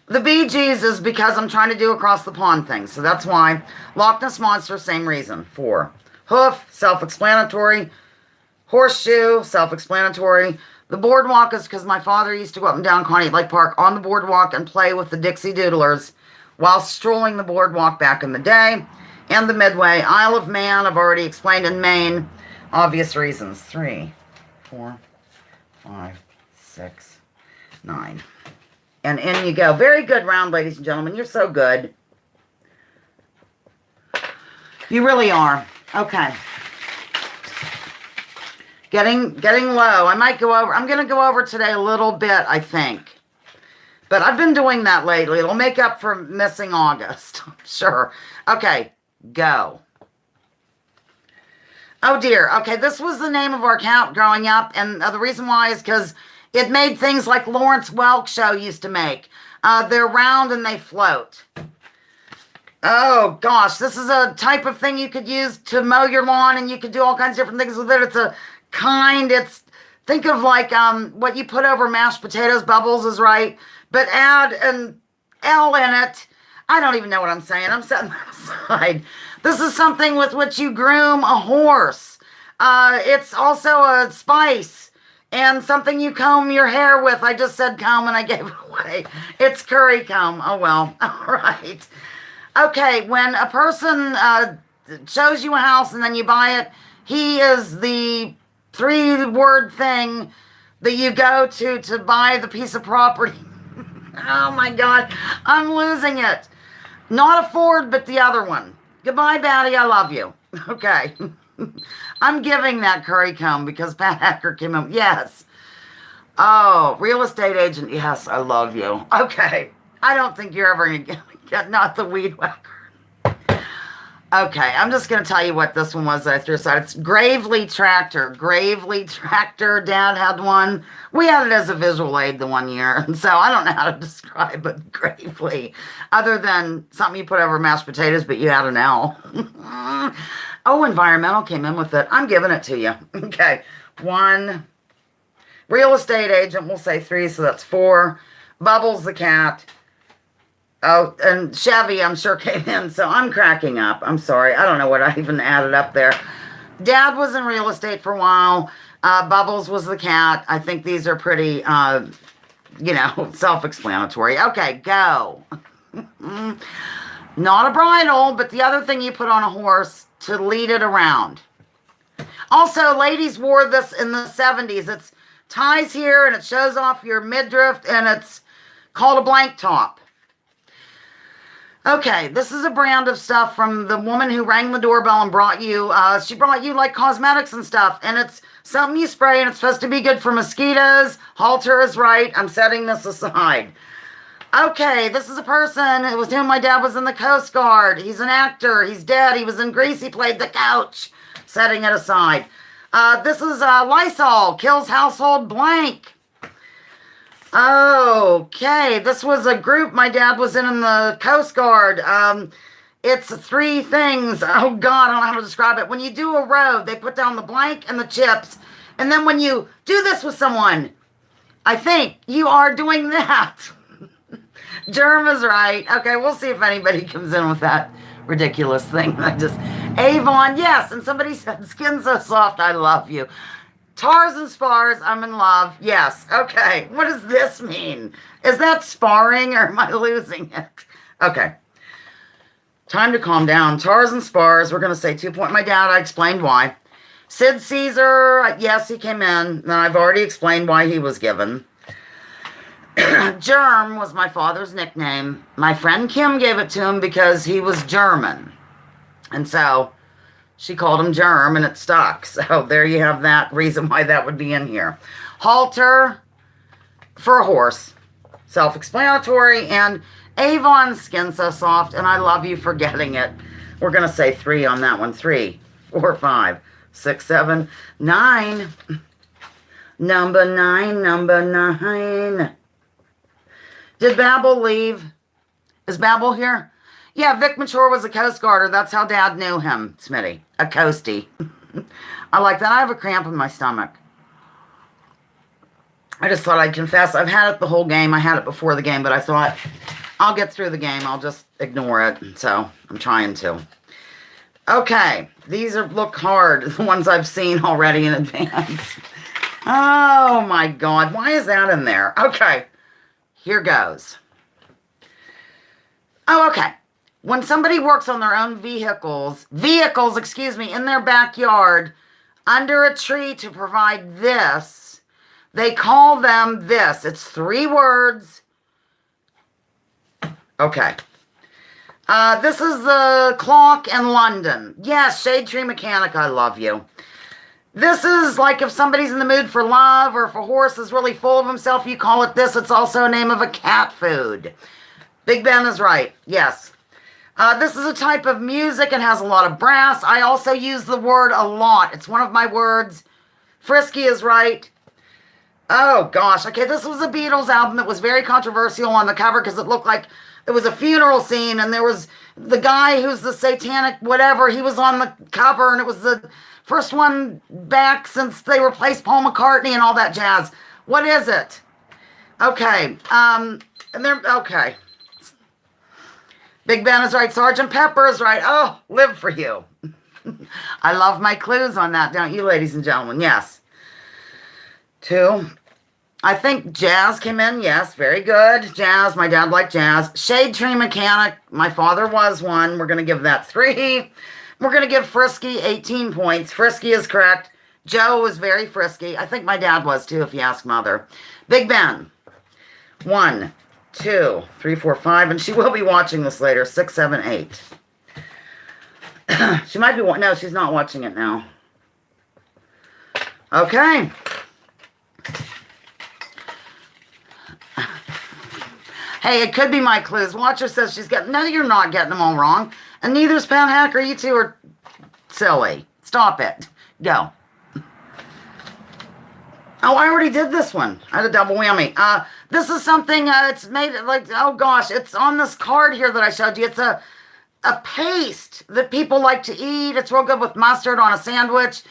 The Bee Gees is because I'm trying to do across the pond things. So that's why. Loch Ness Monster, same reason. 4. Hoof, self-explanatory. Horseshoe, self-explanatory. The Boardwalk is because my father used to go up and down Coney Lake Park on the boardwalk and play with the Dixie Doodlers while strolling the boardwalk back in the day. And the Midway. Isle of Man, I've already explained in Maine. Obvious reasons. 3, 4, 5, 6, 9. And in you go. Very good round, ladies and gentlemen. You're so good. You really are. Okay. Getting low. I might go over. I'm going to go over today a little bit, I think. But I've been doing that lately. It'll make up for missing August. Sure. Okay. Go. Oh, dear. Okay, this was the name of our cat growing up. And the reason why is because it made things like Lawrence Welk show used to make. They're round and they float. Oh, gosh. This is a type of thing you could use to mow your lawn, and you could do all kinds of different things with it. It's a think of like what you put over mashed potatoes. Bubbles is right. But add an L in it. I don't even know what I'm saying. I'm setting that aside. This is something with which you groom a horse. It's also a spice. And something you comb your hair with. I just said comb and I gave it away. It's curry comb. Oh, well. All right. Okay, when a person shows you a house and then you buy it, he is the 3-word thing that you go to buy the piece of property. Oh, my God. I'm losing it. Not a Ford, but the other one. Goodbye, Batty. I love you. Okay. I'm giving that curry comb because Pat Hacker came in. Yes. Oh, real estate agent. Yes, I love you. Okay. I don't think you're ever going to get not the weed whacker. Okay, I'm just going to tell you what this one was that I threw aside. It's Gravely Tractor. Gravely Tractor. Dad had one. We had it as a visual aid the one year. And so I don't know how to describe it gravely. Other than something you put over mashed potatoes, but you had an L. Oh, environmental came in with it. I'm giving it to you. Okay. 1. Real estate agent, we'll say 3, so that's 4. Bubbles the cat. Oh, and Chevy, I'm sure, came in, so I'm cracking up. I'm sorry. I don't know what I even added up there. Dad was in real estate for a while. Bubbles was the cat. I think these are pretty, self-explanatory. Okay, go. Not a bridle, but the other thing you put on a horse to lead it around. Also, ladies wore this in the 70s. It's ties here and it shows off your midriff and it's called a blank top. Okay, this is a brand of stuff from the woman who rang the doorbell and brought you, she brought you like cosmetics and stuff, and it's something you spray and it's supposed to be good for mosquitoes. Halter is right. I'm setting this aside. Okay, this is a person. It was him. My dad was in the Coast Guard. He's an actor. He's dead. He was in Grease. He played the couch. Setting it aside. This is Lysol. Kills household blank. Okay, this was a group my dad was in the Coast Guard. It's 3 things. Oh, God, I don't know how to describe it. When you do a road, they put down the blank and the chips. And then when you do this with someone, I think you are doing that. Germ is right. Okay, we'll see if anybody comes in with that ridiculous thing. Avon, yes. And somebody said, skin so soft, I love you. Tars and spars, I'm in love. Yes. Okay. What does this mean? Is that sparring or am I losing it? Okay. Time to calm down. Tars and spars, we're going to say 2 point. My dad, I explained why. Sid Caesar, yes, he came in. And I've already explained why he was given. Germ was my father's nickname. My friend Kim gave it to him because he was German. And so she called him Germ and it stuck. So there you have that reason why that would be in here. Halter for a horse. Self-explanatory. And Avon, skin so soft. And I love you for getting it. We're going to say 3 on that one. 3, 4, 5, 6, 7, 9. Number 9, number 9. Did Babel leave? Is Babel here? Yeah, Vic Mature was a Coast Guarder. That's how Dad knew him, Smitty. A coastie. I like that. I have a cramp in my stomach. I just thought I'd confess. I've had it the whole game. I had it before the game, but I thought I'll get through the game. I'll just ignore it. So I'm trying to. Okay. These look hard. The ones I've seen already in advance. Oh, my God. Why is that in there? Okay. Here goes. Oh, okay. When somebody works on their own vehicles, in their backyard, under a tree to provide this, they call them this. It's 3 words. Okay. This is the clock in London. Yes, Shade Tree Mechanic, I love you. This is like if somebody's in the mood for love or if a horse is really full of himself, you call it this. It's also a name of a cat food. Big Ben is right. Yes. This is a type of music and has a lot of brass. I also use the word a lot. It's one of my words. Frisky is right. Oh, gosh. Okay, this was a Beatles album that was very controversial on the cover because it looked like it was a funeral scene and there was the guy who's the satanic whatever. He was on the cover and it was the first one back since they replaced Paul McCartney and all that jazz. What is it? Okay. Okay. Big Ben is right. Sergeant Pepper is right. Oh, live for you. I love my clues on that, don't you, ladies and gentlemen? Yes. 2. I think jazz came in. Yes, very good. Jazz. My dad liked jazz. Shade Tree Mechanic. My father was one. We're going to give that 3. We're going to give Frisky 18 points. Frisky is correct. Joe was very frisky. I think my dad was too, if you ask Mother. Big Ben. 1, 2, 3, 4, 5. And she will be watching this later. 6, 7, 8. She might be... No, she's not watching it now. Okay. Hey, it could be my clues. Watcher says she's getting... No, you're not getting them all wrong. And neither's Pan Hacker. You two are silly. Stop it. Go. Oh, I already did this one. I had a double whammy. This is something, it's made like, oh gosh, it's on this card here that I showed you. It's a paste that people like to eat. It's real good with mustard on a sandwich.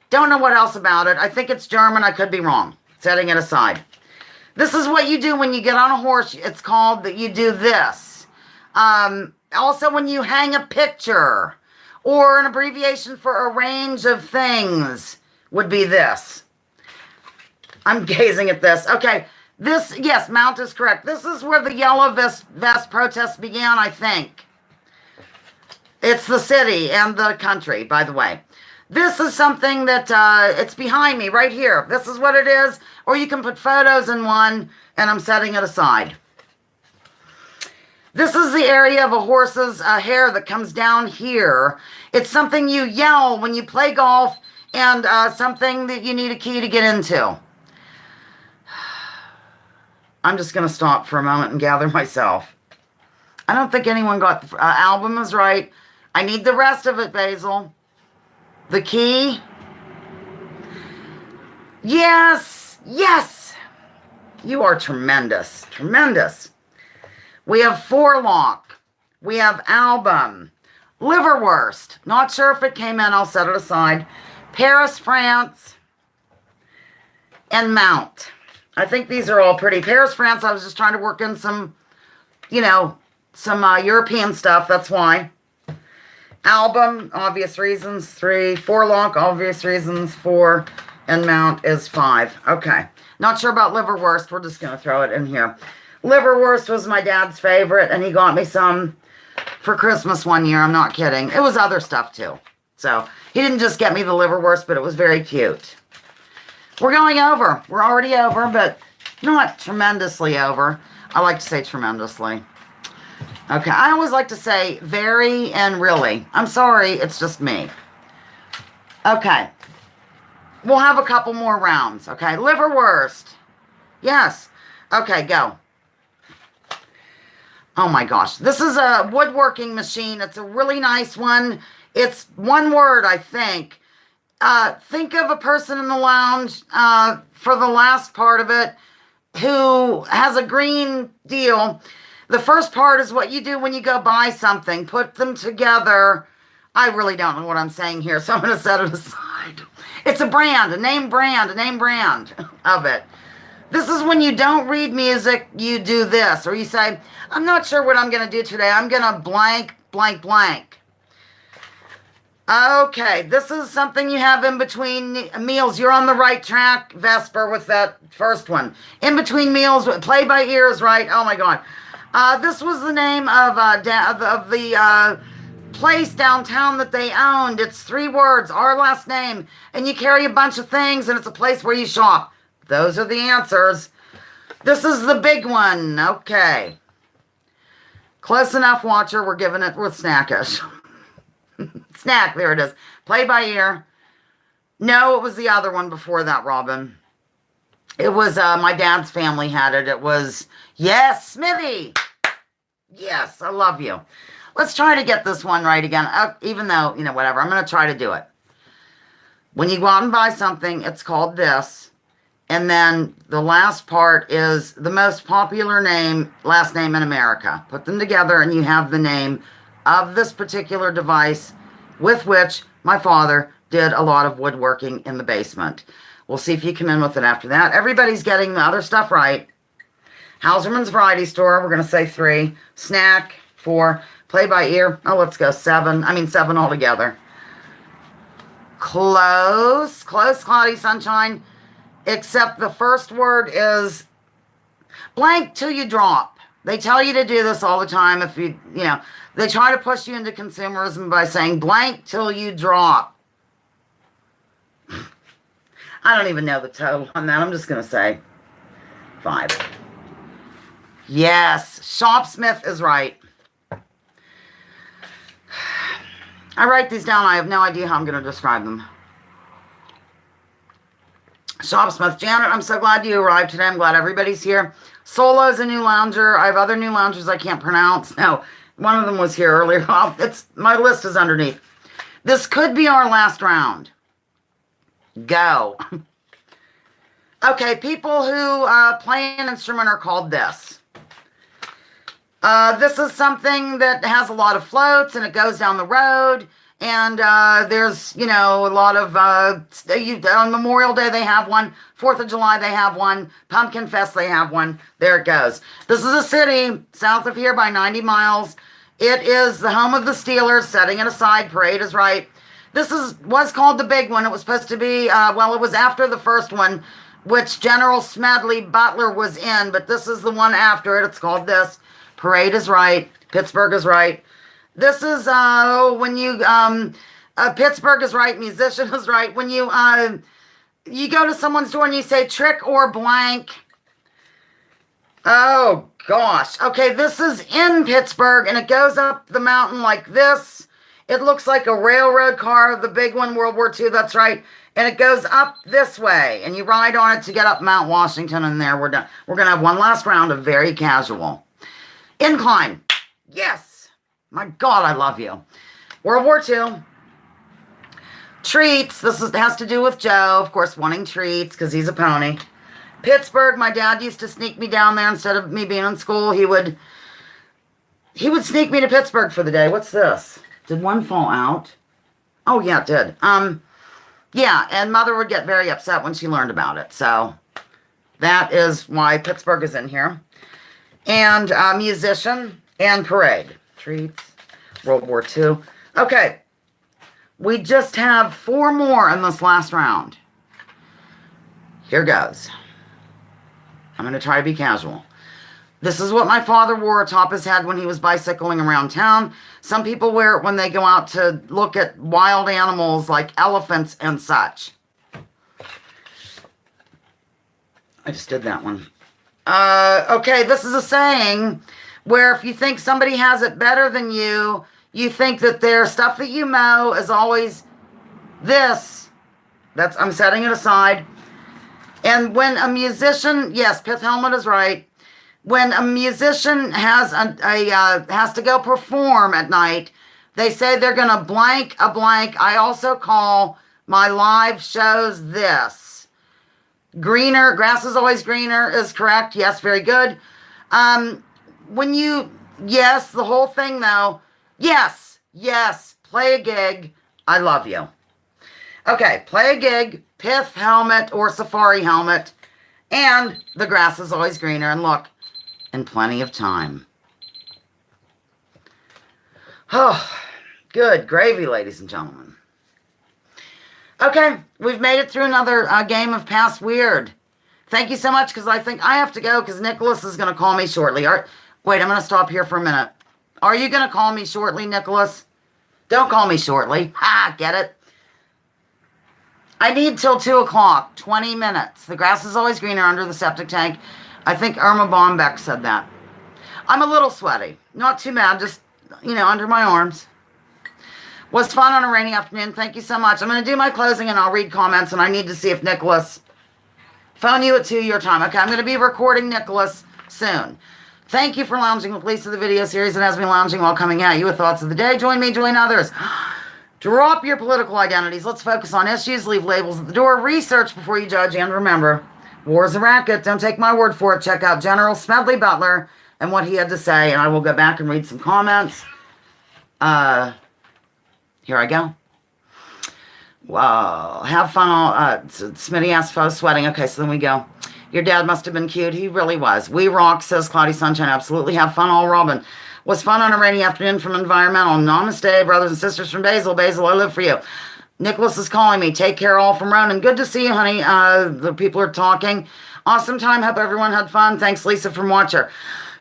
Don't know what else about it. I think it's German. I could be wrong. Setting it aside. This is what you do when you get on a horse. It's called that you do this. Also, when you hang a picture or an abbreviation for a range of things would be this. I'm gazing at this. Okay, this, yes, Mount is correct. This is where the yellow vest protest began, I think. It's the city and the country, by the way. This is something that, it's behind me right here. This is what it is. Or you can put photos in one, and I'm setting it aside. This is the area of a horse's hair that comes down here. It's something you yell when you play golf, and something that you need a key to get into. I'm just going to stop for a moment and gather myself. I don't think anyone got the album is right. I need the rest of it, Basil. The key. Yes, yes. You are tremendous, tremendous. We have Forelock. We have album. Liverwurst. Not sure if it came in. I'll set it aside. Paris, France. And Mount. I think these are all pretty. Paris, France, I was just trying to work in some, you know, some European stuff. That's why. Album, obvious reasons, 3. Forelock, obvious reasons, 4. And Mount is 5. Okay. Not sure about liverwurst. We're just going to throw it in here. Liverwurst was my dad's favorite, and he got me some for Christmas one year. I'm not kidding. It was other stuff, too. So, he didn't just get me the liverwurst, but it was very cute. We're going over. We're already over, but not tremendously over. I like to say tremendously. Okay, I always like to say very and really. I'm sorry, it's just me. Okay. We'll have a couple more rounds, okay? Liverwurst. Yes. Okay, go. Oh my gosh. This is a woodworking machine. It's a really nice one. It's one word, I think. Think of a person in the lounge for the last part of it who has a green deal. The first part is what you do when you go buy something. Put them together. I really don't know what I'm saying here, so I'm going to set it aside. It's a brand, a name brand of it. This is when you don't read music, you do this. Or you say, I'm not sure what I'm going to do today. I'm going to blank, blank, blank. Okay, this is something you have in between meals. You're on the right track, Vesper, with that first one. In between meals, play by ear is right. Oh, my God. This was the name of the place downtown that they owned. It's 3 words, our last name. And you carry a bunch of things, and it's a place where you shop. Those are the answers. This is the big one. Okay. Close enough, Watcher. We're giving it with Snackish. Snack, there it is. Play by ear. No, it was the other one before that, Robin. It was, my dad's family had it. It was, yes, Smithy. Yes, I love you. Let's try to get this one right again. Even though, you know, whatever. I'm going to try to do it. When you go out and buy something, it's called this. And then the last part is the most popular name, last name in America. Put them together and you have the name of this particular device with which my father did a lot of woodworking in the basement. We'll see if you come in with it after that. Everybody's getting the other stuff right. Hauserman's Variety Store, we're going to say 3. Snack, 4. Play by ear, oh, let's go 7. I mean 7 altogether. Close, cloudy sunshine. Except the first word is blank till you drop. They tell you to do this all the time. If you know, they try to push you into consumerism by saying blank till you drop. I don't even know the total on that. I'm just going to say 5. Yes, Shopsmith is right. I write these down. I have no idea how I'm going to describe them. Shopsmith. Janet, I'm so glad you arrived today. I'm glad everybody's here. Solo's a new lounger. I have other new loungers I can't pronounce. No, one of them was here earlier. Well, my list is underneath. This could be our last round. Go. Okay, people who play an instrument are called this. This is something that has a lot of floats and it goes down the road. And there's, you know, a lot of, on Memorial Day they have one, 4th of July they have one, Pumpkin Fest they have one, there it goes. This is a city south of here by 90 miles. It is the home of the Steelers, setting it aside, parade is right. This was called the big one. It was supposed to be, well, it was after the first one, which General Smedley Butler was in, but this is the one after it. It's called this. Parade is right. Pittsburgh is right. This is when you Pittsburgh is right, musician is right. When you go to someone's door and you say trick or blank. Oh gosh. Okay, this is in Pittsburgh and it goes up the mountain like this. It looks like a railroad car, the big one, World War II, that's right. And it goes up this way and you ride on it to get up Mount Washington, and there we're done. We're gonna have one last round of very casual. Incline. Yes. My God, I love you. World War II. Treats. Has to do with Joe, of course, wanting treats because he's a pony. Pittsburgh. My dad used to sneak me down there instead of me being in school. He would sneak me to Pittsburgh for the day. What's this? Did one fall out? Oh yeah, it did. Yeah, and Mother would get very upset when she learned about it. So that is why Pittsburgh is in here. And musician and parade. Treats. World War II. Okay. We just have 4 more in this last round. Here goes. I'm going to try to be casual. This is what my father wore atop his head when he was bicycling around town. Some people wear it when they go out to look at wild animals like elephants and such. I just did that one. Okay, this is a saying where if you think somebody has it better than you, you think that their stuff that you mow is always this. I'm setting it aside. And when a musician, yes, Pith Helmet is right. When a musician has has to go perform at night, they say they're going to blank a blank. I also call my live shows this. Greener, grass is always greener is correct. Yes, very good. Yes, the whole thing though. Yes, play a gig. I love you. Okay, play a gig, Pith Helmet or Safari Helmet, and the grass is always greener. And look, in plenty of time. Oh, good gravy, ladies and gentlemen. Okay, we've made it through another game of Pass Weird. Thank you so much, because I think I have to go, because Nicholas is going to call me shortly. Wait, I'm going to stop here for a minute. Are you going to call me shortly, Nicholas? Don't call me shortly. Ha, get it? I need till 2 o'clock, 20 minutes. The grass is always greener under the septic tank. I think Irma Bombeck said that. I'm a little sweaty. Not too bad, just, under my arms. Was fun on a rainy afternoon. Thank you so much. I'm going to do my closing and I'll read comments, and I need to see if Nicholas phone you at 2 your time. Okay, I'm going to be recording Nicholas soon. Thank you for lounging with Lisa, the video series that has me lounging while coming at you with thoughts of the day. Join me, join others. Drop your political identities. Let's focus on issues. Leave labels at the door. Research before you judge. And remember, war is a racket. Don't take my word for it. Check out General Smedley Butler and what he had to say. And I will go back and read some comments. Here I go. Wow. Have fun all. Smitty asked if I was sweating. Okay, so then we go. Your dad must have been cute. He really was. We rock, says Cloudy Sunshine. Absolutely. Have fun all, Robin. Was fun on a rainy afternoon from Environmental. Namaste, brothers and sisters from Basil. Basil, I live for you. Nicholas is calling me. Take care all from Ronan. Good to see you, honey. The people are talking. Awesome time. Hope everyone had fun. Thanks, Lisa from Watcher.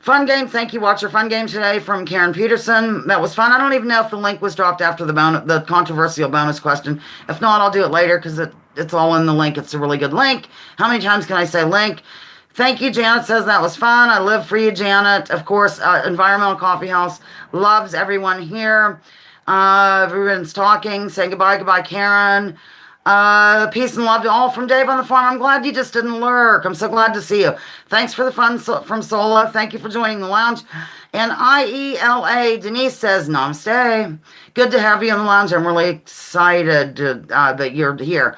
Fun game. Thank you, Watcher. Fun game today from Karen Peterson. That was fun. I don't even know if the link was dropped after the controversial bonus question. If not, I'll do it later because it's all in the link. It's a really good link. How many times can I say link? Thank you, Janet says that was fun. I live for you, Janet. Of course, Environmental Coffee House loves everyone here. Everyone's talking. Say goodbye, Karen. Peace and love to all from Dave on the farm. I'm glad you just didn't lurk. I'm so glad to see you. Thanks for the fun from Sola. Thank you for joining the lounge. And IELA, Denise says, namaste. Good to have you in the lounge. I'm really excited that you're here.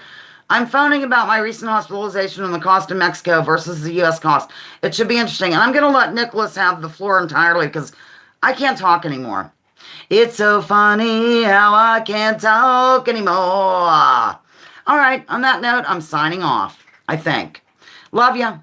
I'm phoning about my recent hospitalization and the cost in Mexico versus the U.S. cost. It should be interesting. And I'm going to let Nicholas have the floor entirely because I can't talk anymore. It's so funny how I can't talk anymore. All right, on that note, I'm signing off, I think. Love ya.